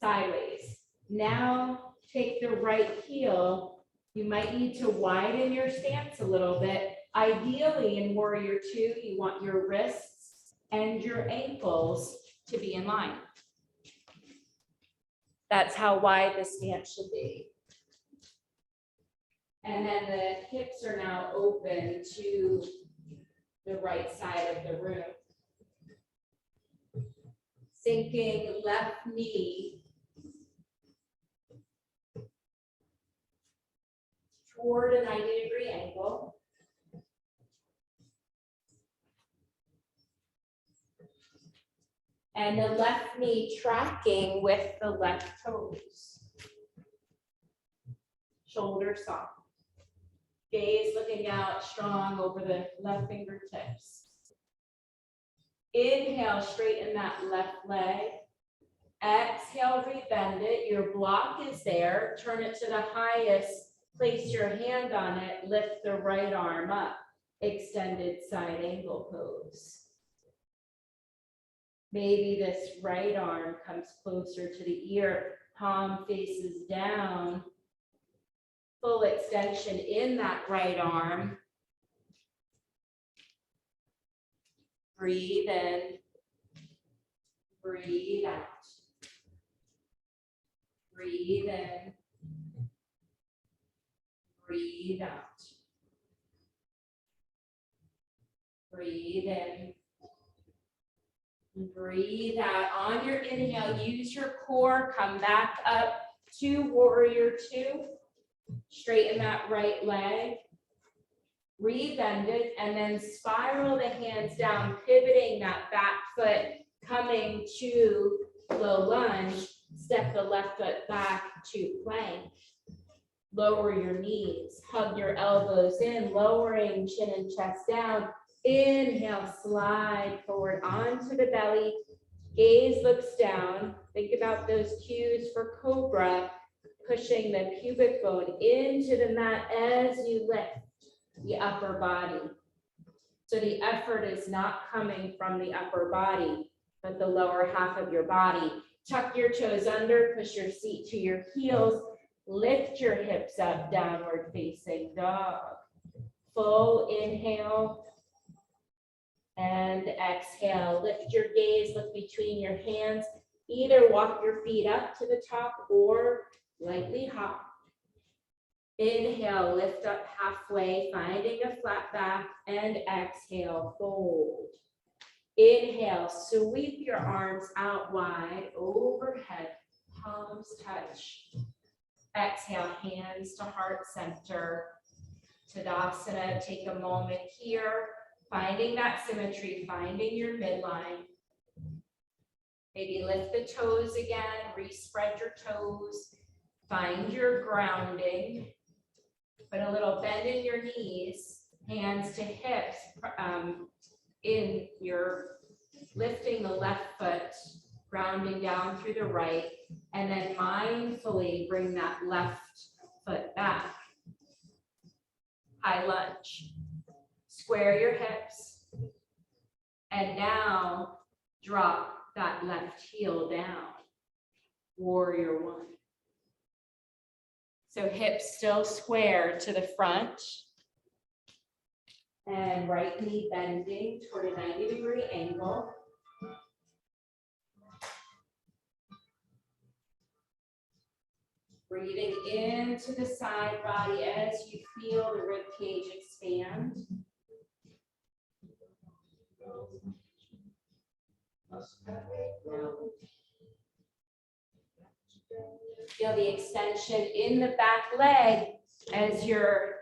sideways. Now take the right heel. You might need to widen your stance a little bit. Ideally in warrior two, you want your wrists and your ankles to be in line. That's how wide the stance should be. And then the hips are now open to the right side of the room. Sinking left knee toward a 90-degree angle. And the left knee tracking with the left toes. Shoulder soft. Gaze looking out strong over the left fingertips. Inhale, straighten that left leg. Exhale, rebend it. Your block is there. Turn it to the highest. Place your hand on it. Lift the right arm up. Extended side angle pose. Maybe this right arm comes closer to the ear. Palm faces down. Full extension in that right arm. Breathe in. Breathe out. Breathe in. Breathe out. Breathe in. Breathe out. On your inhale, use your core. Come back up to warrior two. Straighten that right leg. Rebend it and then spiral the hands down, pivoting that back foot, coming to low lunge. Step the left foot back to plank. Lower your knees, hug your elbows in, lowering chin and chest down. Inhale, slide forward onto the belly. Gaze looks down. Think about those cues for cobra. Pushing the pubic bone into the mat as you lift the upper body. So the effort is not coming from the upper body, but the lower half of your body. Tuck your toes under, push your seat to your heels, lift your hips up, downward facing dog. Full inhale and exhale. Lift your gaze, look between your hands. Either walk your feet up to the top or lightly hop. Inhale, lift up halfway, finding a flat back, and exhale, fold. Inhale, sweep your arms out wide, overhead, palms touch. Exhale, hands to heart center. Tadasana, take a moment here, finding that symmetry, finding your midline. Maybe lift the toes again, respread your toes. Find your grounding, put a little bend in your knees, hands to hips, in your lifting the left foot, grounding down through the right, and then mindfully bring that left foot back. High lunge, square your hips, and now drop that left heel down, warrior one. So hips still square to the front. And right knee bending toward a 90-degree angle. Breathing into the side body as you feel the rib cage expand. Feel the extension in the back leg as you're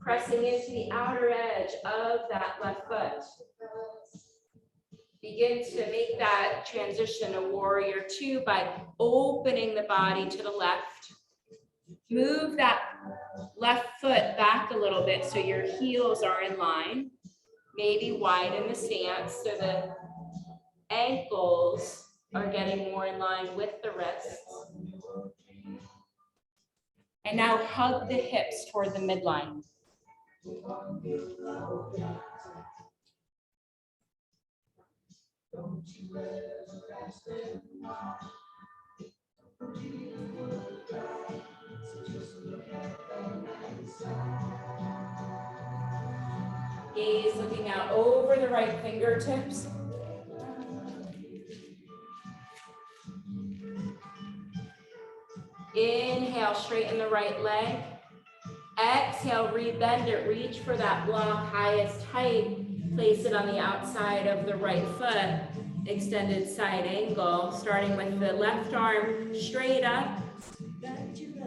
pressing into the outer edge of that left foot. Begin to make that transition to warrior two by opening the body to the left. Move that left foot back a little bit so your heels are in line. Maybe widen the stance so the ankles are getting more in line with the wrists. And now hug the hips toward the midline. Gaze looking out over the right fingertips. Inhale, straighten the right leg. Exhale, rebend it, reach for that block, highest height. Place it on the outside of the right foot. Extended side angle, starting with the left arm straight up.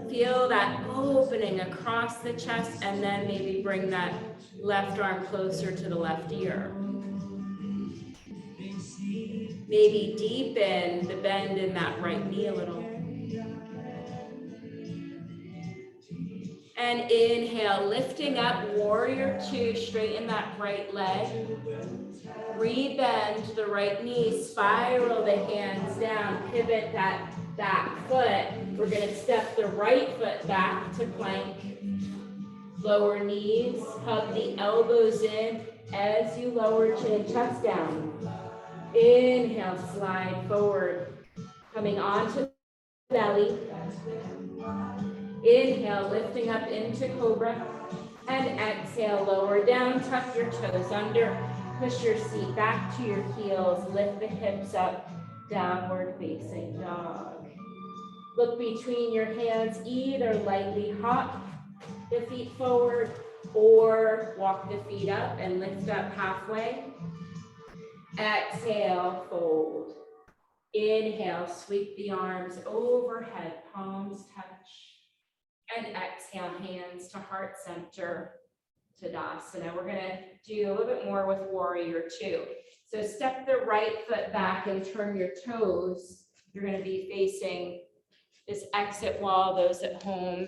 Feel that opening across the chest, and then maybe bring that left arm closer to the left ear. Maybe deepen the bend in that right knee a little. And inhale, lifting up, warrior two, straighten that right leg. Rebend the right knee, spiral the hands down, pivot that back foot. We're gonna step the right foot back to plank. Lower knees, hug the elbows in as you lower chin, chest down. Inhale, slide forward, coming onto belly. Inhale, lifting up into cobra. And exhale, lower down, tuck your toes under. Push your seat back to your heels, lift the hips up, downward facing dog. Look between your hands, either lightly hop the feet forward or walk the feet up and lift up halfway. Exhale, fold. Inhale, sweep the arms overhead, palms touch. And exhale, hands to heart center. Tadasana. We're gonna do a little bit more with warrior two. So step the right foot back and turn your toes. You're gonna be facing this exit wall, those at home.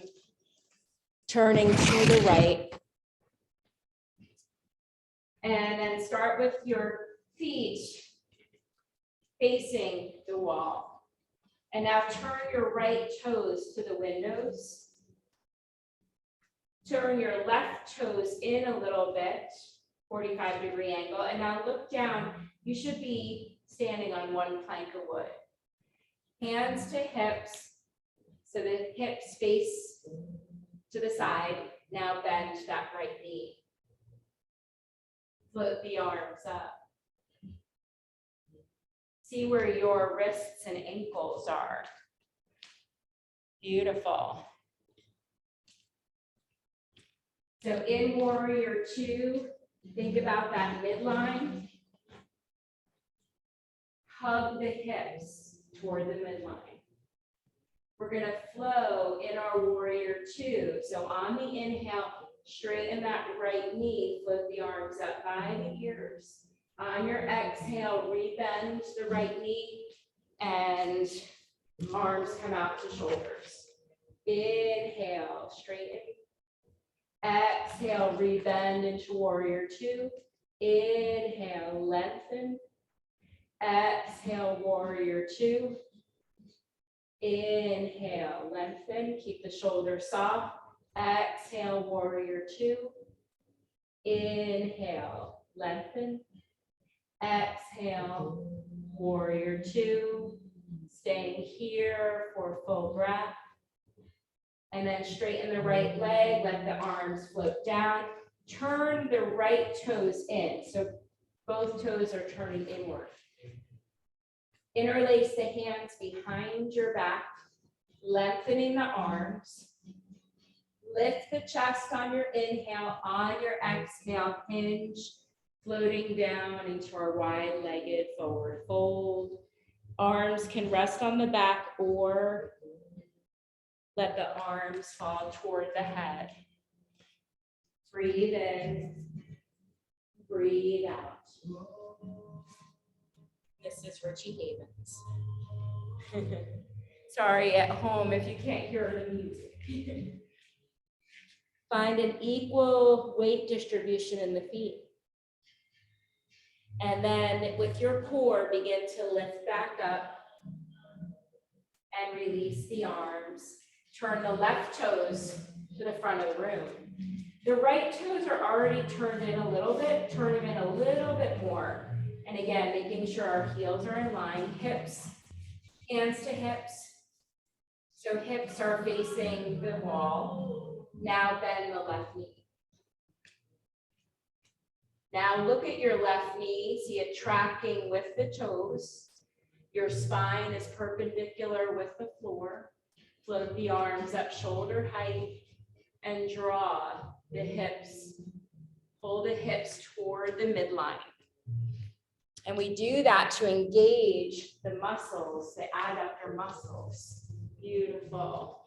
Turning to the right. And then start with your feet facing the wall. And now turn your right toes to the windows. Turn your left toes in a little bit, 45-degree angle, and now look down. You should be standing on one plank of wood. Hands to hips, so the hips face to the side. Now bend that right knee. Float the arms up. See where your wrists and ankles are. Beautiful. So in warrior two, think about that midline. Hug the hips toward the midline. We're gonna flow in our warrior two. So on the inhale, straighten that right knee, float the arms up by the ears. On your exhale, rebend the right knee and arms come out to shoulders. Inhale, straighten. Exhale, rebend into warrior two. Inhale, lengthen. Exhale, warrior two. Inhale, lengthen. Keep the shoulders soft. Exhale, warrior two. Inhale, lengthen. Exhale, warrior two. Staying here for full breath. And then straighten the right leg, let the arms float down. Turn the right toes in. So both toes are turning inward. Interlace the hands behind your back, lengthening the arms. Lift the chest on your inhale, on your exhale, hinge, floating down into our wide-legged forward fold. Arms can rest on the back or let the arms fall toward the head. Breathe in, breathe out. This is Richie Havens. Sorry at home if you can't hear the music. Find an equal weight distribution in the feet. And then with your core, begin to lift back up and release the arms. Turn the left toes to the front of the room. The right toes are already turned in a little bit, turn them in a little bit more. And again, making sure our heels are in line, hips, hands to hips. So hips are facing the wall. Now bend the left knee. Now look at your left knee, see it tracking with the toes. Your spine is perpendicular with the floor. Float the arms up shoulder height and draw the hips. Pull the hips toward the midline. And we do that to engage the muscles, the adductor muscles. Beautiful.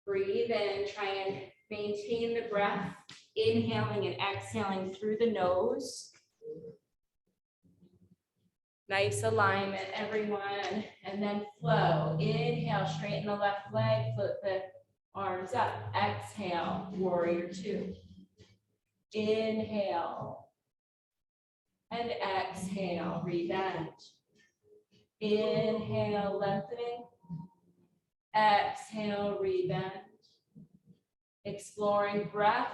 Breathe in, try and maintain the breath, inhaling and exhaling through the nose. Nice alignment, everyone. And then flow. Inhale, straighten the left leg, float the arms up. Exhale, warrior two. Inhale. And exhale, rebend. Inhale, lengthening. Exhale, rebend. Exploring breath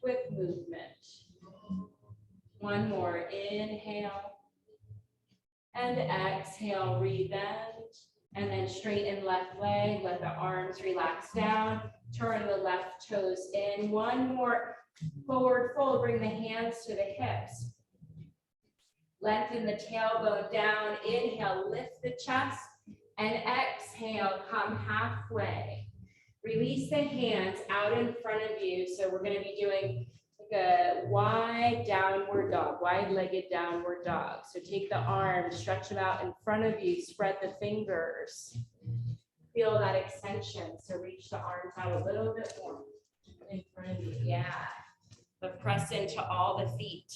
with movement. One more, inhale. And exhale, rebend. And then straighten left leg, let the arms relax down. Turn the left toes in. One more, forward fold, bring the hands to the hips. Lengthen the tailbone down, inhale, lift the chest, and exhale, come halfway. Release the hands out in front of you. So we're gonna be doing like a wide downward dog, wide-legged downward dog. So take the arms, stretch them out in front of you, spread the fingers. Feel that extension. So reach the arms out a little bit more in front of you, yeah. But press into all the feet.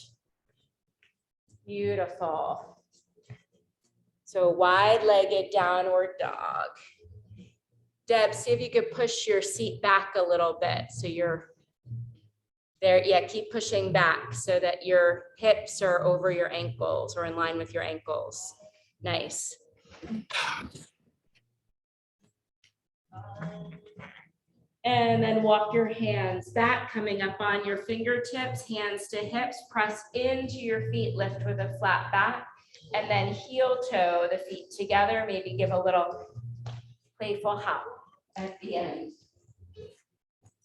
Beautiful. So wide-legged downward dog. Deb, see if you could push your seat back a little bit. So you're there. Yeah, keep pushing back so that your hips are over your ankles or in line with your ankles. Nice. And then walk your hands back, coming up on your fingertips, hands to hips, press into your feet, lift with a flat back, and then heel toe the feet together, maybe give a little playful hop at the end.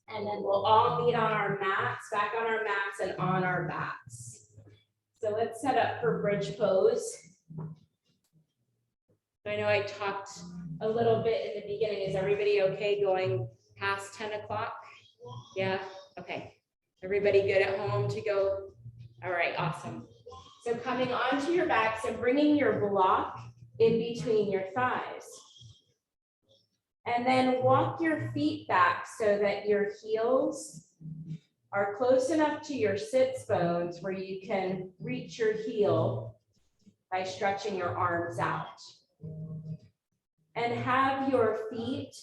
And then we'll all meet on our mats, back on our mats and on our backs. So let's set up for bridge pose. I know I talked a little bit in the beginning. Is everybody okay going past 10 o'clock? Yeah, okay. Everybody good at home to go? All right, awesome. So coming onto your backs and bringing your block in between your thighs. And then walk your feet back so that your heels are close enough to your sits bones where you can reach your heel by stretching your arms out. And have your feet,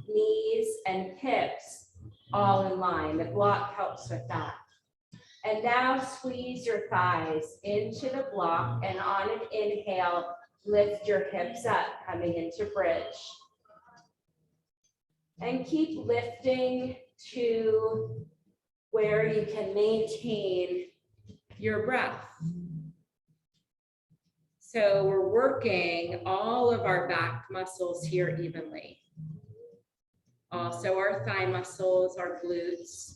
knees, and hips all in line. The block helps with that. And now squeeze your thighs into the block, and on an inhale, lift your hips up, coming into bridge. And keep lifting to where you can maintain your breath. So we're working all of our back muscles here evenly. Also our thigh muscles, our glutes,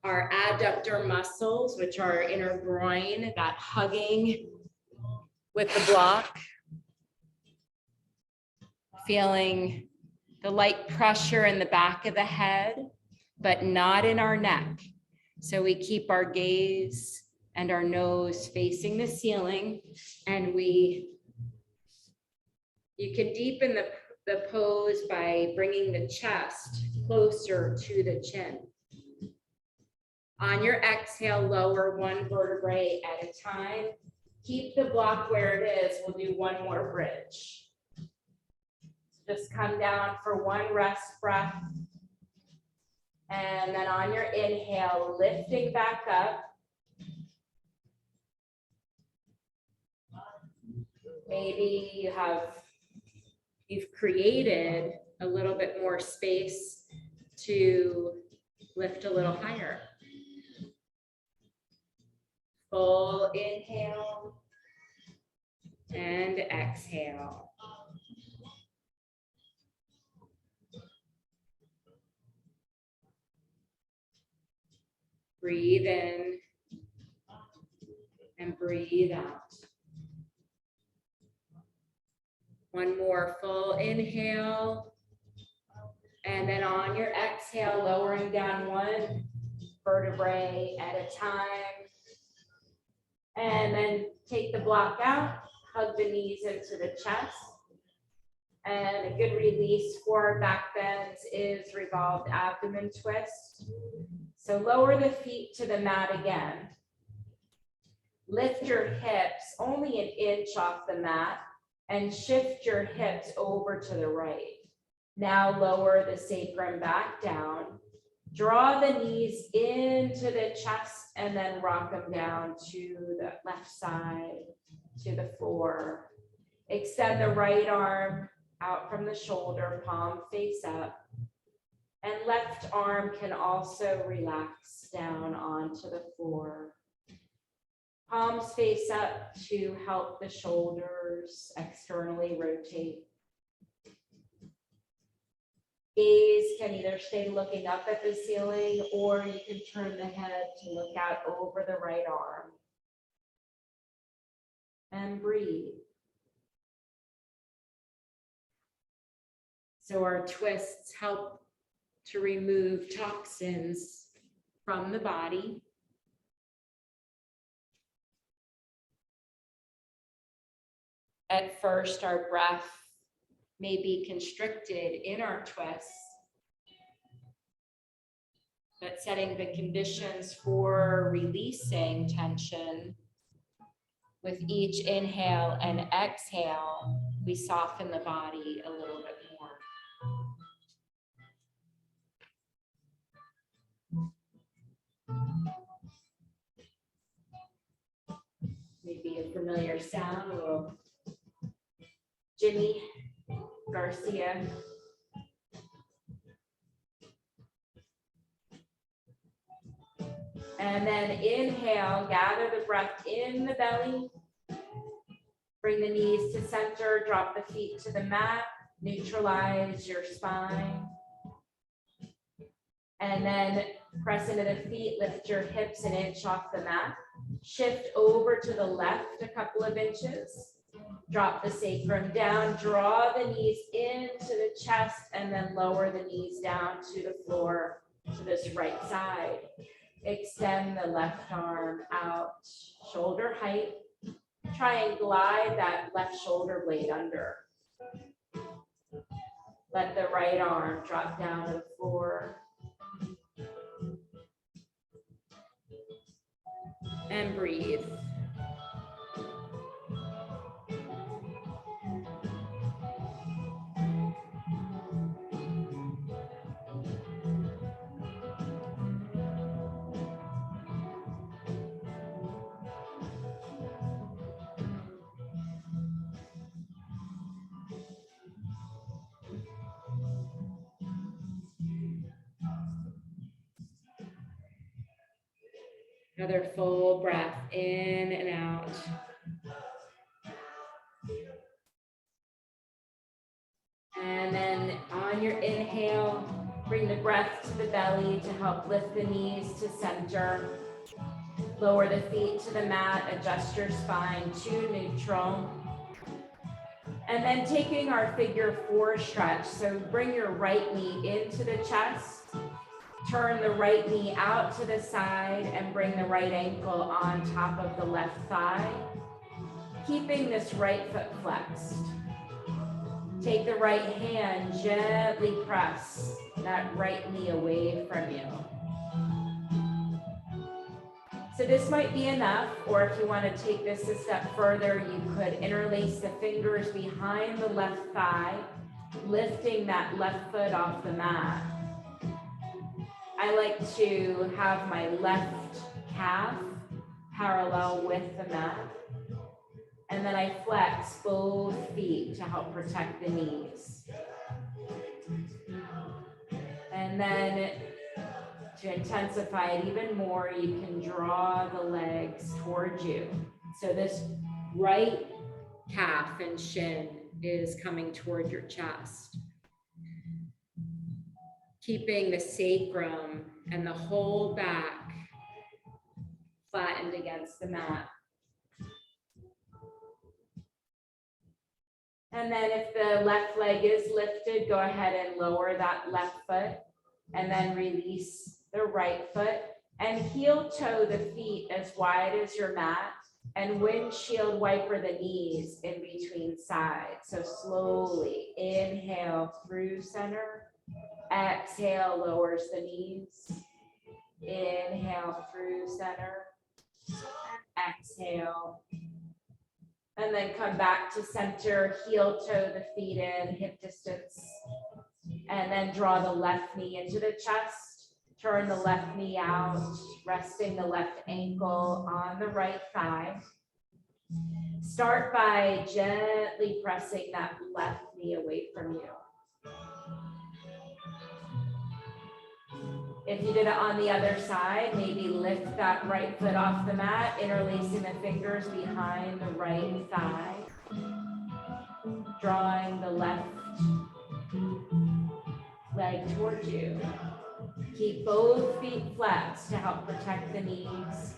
our adductor muscles, which are inner groin, that hugging with the block. Feeling the light pressure in the back of the head, but not in our neck. So we keep our gaze and our nose facing the ceiling, and you can deepen the pose by bringing the chest closer to the chin. On your exhale, lower one vertebrae at a time. Keep the block where it is. We'll do one more bridge. Just come down for one rest breath. And then on your inhale, lifting back up. maybe you've created a little bit more space to lift a little higher. Full inhale and exhale. Breathe in and breathe out. One more full inhale. And then on your exhale, lowering down one vertebrae at a time. And then take the block out, hug the knees into the chest. And a good release for back bends is revolved abdomen twist. So lower the feet to the mat again. Lift your hips only an inch off the mat and shift your hips over to the right. Now lower the sacrum back down. Draw the knees into the chest and then rock them down to the left side, to the floor. Extend the right arm out from the shoulder, palm face up. And left arm can also relax down onto the floor. Palms face up to help the shoulders externally rotate. Gaze can either stay looking up at the ceiling or you can turn the head to look out over the right arm. And breathe. So our twists help to remove toxins from the body. At first, our breath may be constricted in our twists, but setting the conditions for releasing tension. With each inhale and exhale, we soften the body a little bit more. Maybe a familiar sound, a little Jimmy Garcia. And then inhale, gather the breath in the belly. Bring the knees to center, drop the feet to the mat, neutralize your spine. And then press into the feet, lift your hips an inch off the mat. Shift over to the left a couple of inches. Drop the sacrum down, draw the knees into the chest, and then lower the knees down to the floor to this right side. Extend the left arm out, shoulder height. Try and glide that left shoulder blade under. Let the right arm drop down to the floor. And breathe. Another full breath in and out. And then on your inhale, bring the breath to the belly to help lift the knees to center. Lower the feet to the mat, adjust your spine to neutral. And then taking our figure 4 stretch. So bring your right knee into the chest. Turn the right knee out to the side and bring the right ankle on top of the left thigh, keeping this right foot flexed. Take the right hand, gently press that right knee away from you. So this might be enough, or if you want to take this a step further, you could interlace the fingers behind the left thigh, lifting that left foot off the mat. I like to have my left calf parallel with the mat. And then I flex both feet to help protect the knees. And then to intensify it even more, you can draw the legs towards you. So this right calf and shin is coming toward your chest. Keeping the sacrum and the whole back flattened against the mat. And then if the left leg is lifted, go ahead and lower that left foot and then release the right foot and heel toe the feet as wide as your mat and windshield wiper the knees in between sides. So slowly inhale through center, exhale lowers the knees, inhale through center, exhale. And then come back to center, heel toe the feet in, hip distance. And then draw the left knee into the chest, turn the left knee out, resting the left ankle on the right thigh. Start by gently pressing that left knee away from you. If you did it on the other side, maybe lift that right foot off the mat, interlacing the fingers behind the right thigh. Drawing the left leg towards you. Keep both feet flexed to help protect the knees.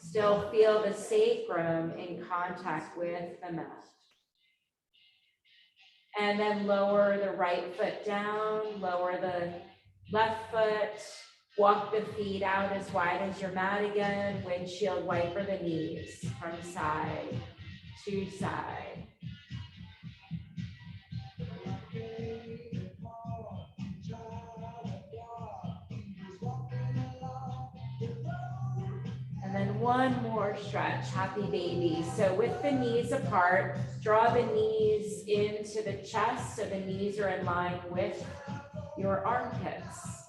Still feel the sacrum in contact with the mat. And then lower the right foot down, lower the left foot, walk the feet out as wide as your mat again, windshield wiper the knees from side to side. And then one more stretch, happy baby. So with the knees apart, draw the knees into the chest so the knees are in line with your armpits.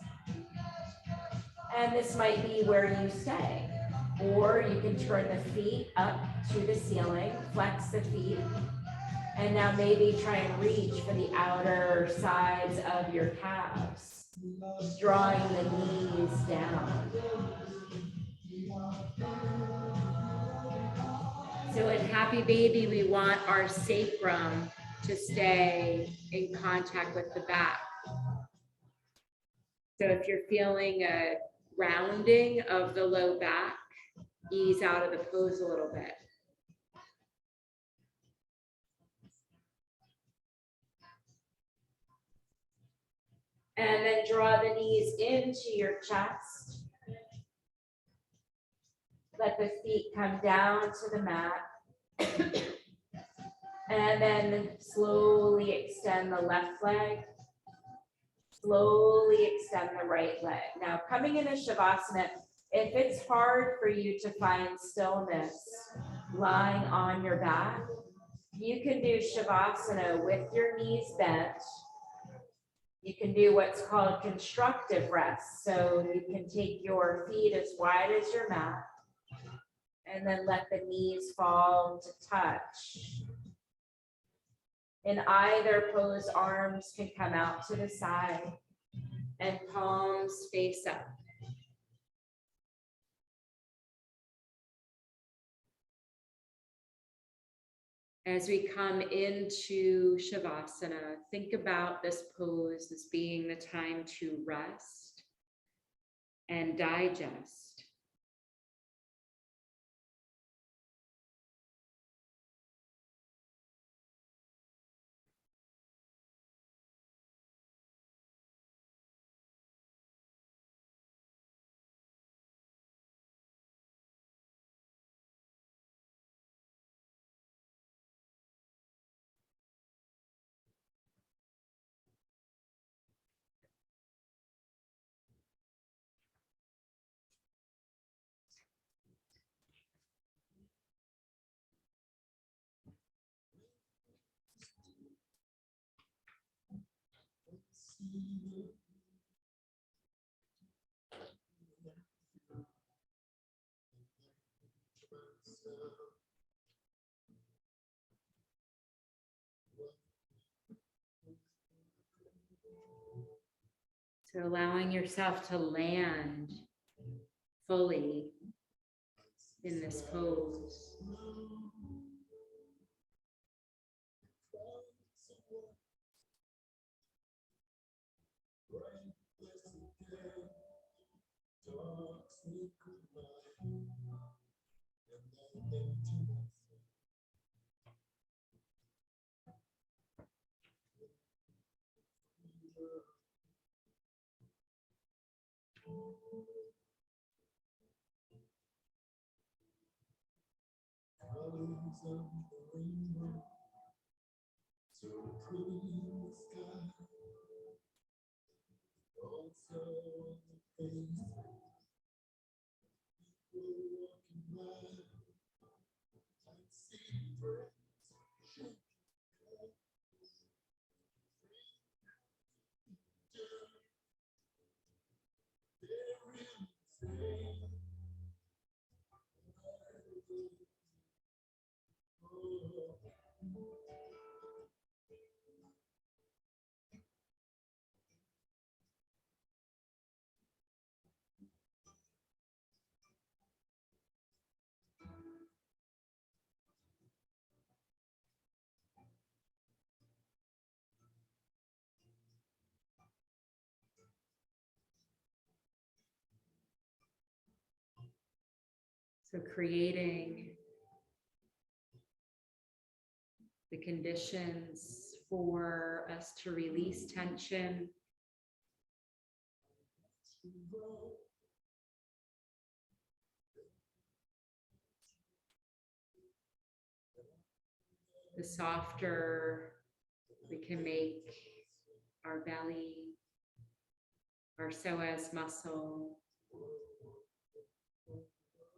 And this might be where you stay. Or you can turn the feet up to the ceiling, flex the feet. And now maybe try and reach for the outer sides of your calves, drawing the knees down. So in happy baby, we want our sacrum to stay in contact with the back. So if you're feeling a rounding of the low back, ease out of the pose a little bit. And then draw the knees into your chest. Let the feet come down to the mat. And then slowly extend the left leg. Slowly extend the right leg. Now coming into Shavasana, if it's hard for you to find stillness lying on your back, you can do Shavasana with your knees bent. You can do what's called constructive rest. So you can take your feet as wide as your mat and then let the knees fall to touch. In either pose, arms can come out to the side and palms face up. As we come into Shavasana, think about this pose as being the time to rest and digest. So allowing yourself to land fully in this pose. So creating the conditions for us to release tension. The softer we can make our belly, our psoas muscle.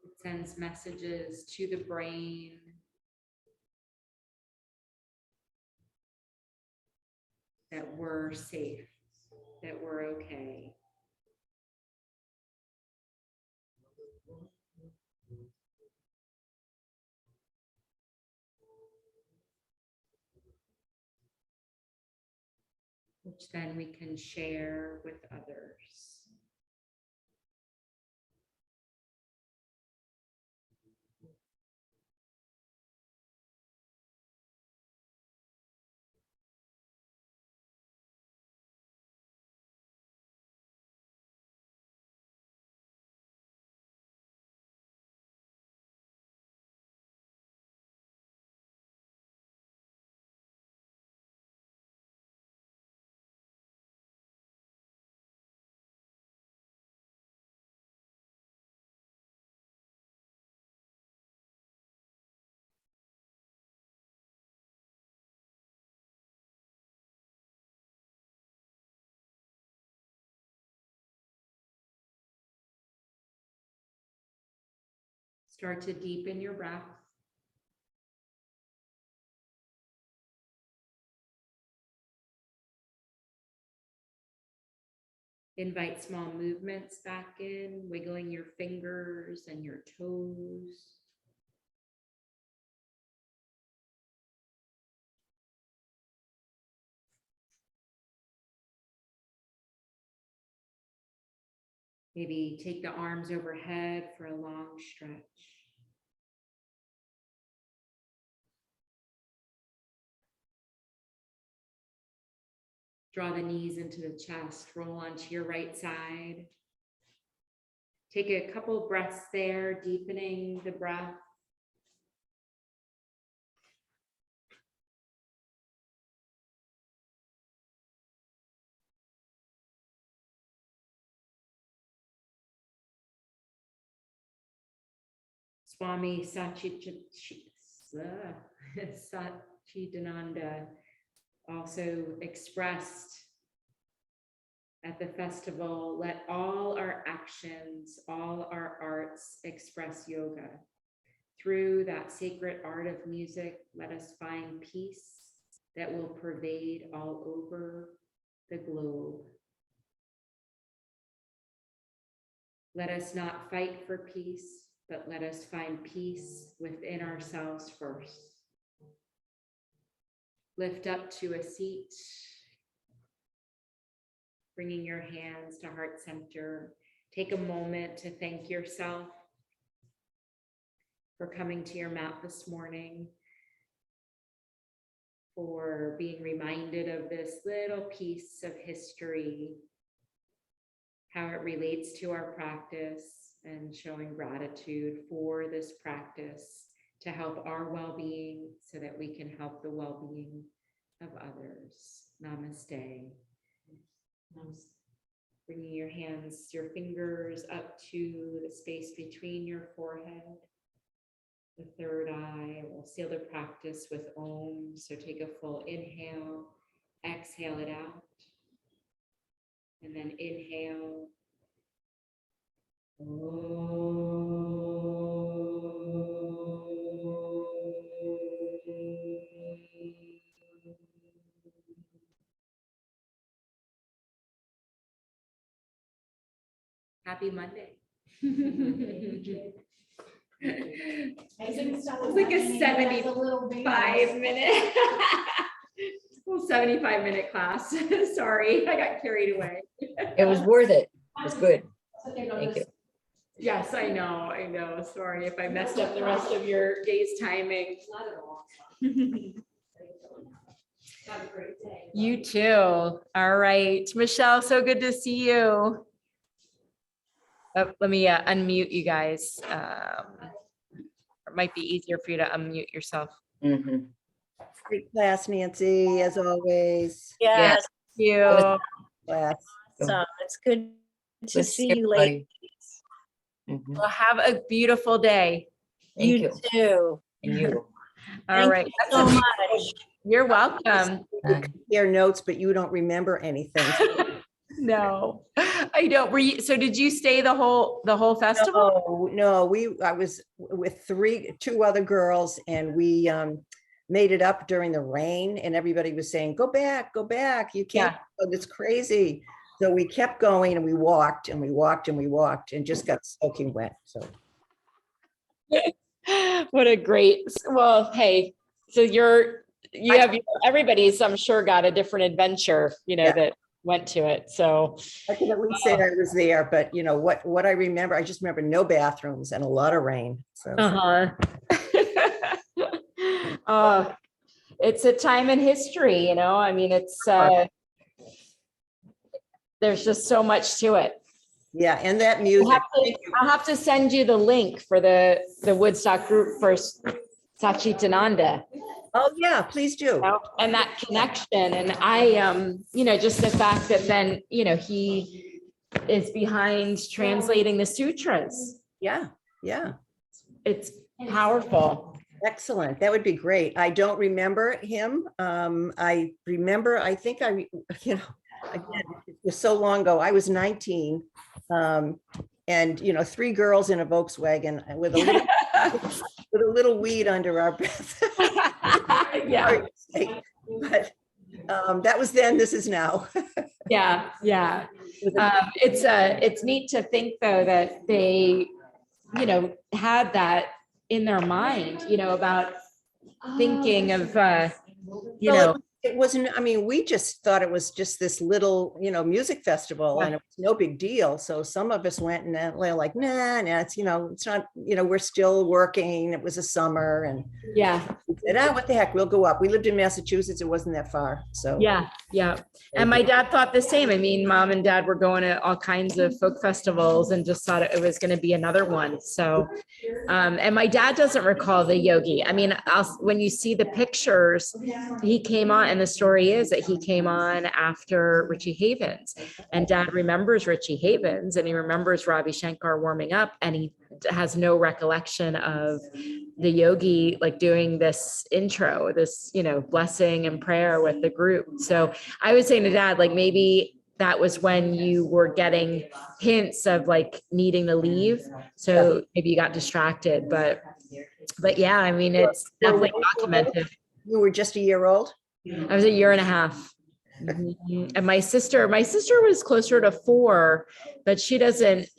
It sends messages to the brain that we're safe, that we're okay. Which then we can share with others. Start to deepen your breath. Invite small movements back in, wiggling your fingers and your toes. Maybe take the arms overhead for a long stretch. Draw the knees into the chest, roll onto your right side. Take a couple breaths there, deepening the breath. Swami Satchidananda also expressed at the festival, let all our actions, all our arts express yoga. Through that sacred art of music, let us find peace that will pervade all over the globe. Let us not fight for peace, but let us find peace within ourselves first. Lift up to a seat. bringing your hands to heart center. Take a moment to thank yourself for coming to your mat this morning, for being reminded of this little piece of history, how it relates to our practice, and showing gratitude for this practice to help our well-being so that we can help the well-being of others. Namaste. Bringing your hands, your fingers up to the space between your forehead, the third eye. We'll seal the practice with Om. So take a full inhale, exhale it out, and then inhale. Happy Monday. It's like a 75-minute, well, 75-minute class. Sorry, I got carried away. It was worth it. It was good. Thank you. Yes, I know. Sorry if I messed up the rest of your day's timing. Not at all. Have a great day. You too. All right, Michelle, so good to see you. Oh, let me unmute you guys. It might be easier for you to unmute yourself. Mhm. Great class, Nancy, as always. Yeah. Yes, You. Class. so it's good to Good see see you ladies. everybody. Mhm. Well, have a beautiful day. Thank You you. too. And you. All Thank right. you so much. You're welcome. Your notes, but you don't remember anything. No, I don't. So did you stay the whole festival? No, I was with two other girls, and we made it up during the rain, and everybody was saying, go back, you can't, it's crazy. So we kept going, and we walked and we walked and we walked and just got soaking wet. So What a great, well, hey, so everybody's, I'm sure, got a different adventure, Yeah. that went to it. So I can at least say I was there, but what I remember, I just remember no bathrooms and a lot of rain. So it's a time in history, I mean, it's there's just so much to it. yeah, and that music. I'll have to send you the link for the Woodstock group for Sachitananda. Oh, yeah, please do. And that connection. And I, just the fact that then, he is behind translating the sutras. Yeah. It's powerful. Excellent. That would be great. I don't remember him. I remember, I think again, it was so long ago. I was 19. And, 3 girls in a Volkswagen with a little weed under our breath. Yeah. But that was then, this is now. Yeah. It's neat to think though, that they, had that in their mind, about thinking of, It wasn't, I mean, we just thought it was just this little, music festival, and it was no big deal. So some of us went and then they're like, nah, it's, it's not, we're still working. It was a summer, and yeah. we said, what the heck, we'll go up. We lived in Massachusetts. It wasn't that far. So Yeah. And my dad thought the same. I mean, mom and dad were going to all kinds of folk festivals and just thought it was going to be another one. So, and my dad doesn't recall the yogi. I mean, when you see the pictures, he came on, and the story is that he came on after Richie Havens, and dad remembers Richie Havens, and he remembers Ravi Shankar warming up, and he has no recollection of the yogi doing this intro, this blessing and prayer with the group. So I was saying to dad, maybe that was when you were getting hints of needing to leave, so maybe you got distracted, but yeah, I mean, it's definitely documented. You were just a year old? I was a year and a half. Mhm. And my sister was closer to 4, but she doesn't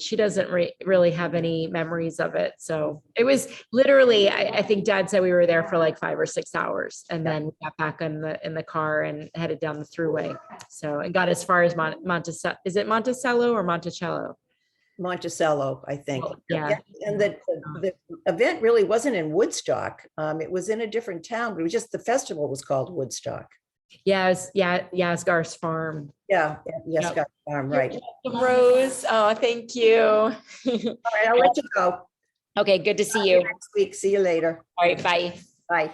really have any memories of it. So it was literally, I think Dad said we were there for like 5 or 6 hours and then we got back in the car and headed down the thruway. So it got as far as Monticello. Is it Monticello or Monticello? Monticello, I think. Well, yeah. And the event really wasn't in Woodstock. It was in a different town, but it was just, the festival was called Woodstock. Yasgar's farm. Yeah, yes, Yep. Scott Farm, right. Rose, oh, thank you. All right, I'll let you go. Okay, good to see you. Next week, see you later. All right, bye. Bye.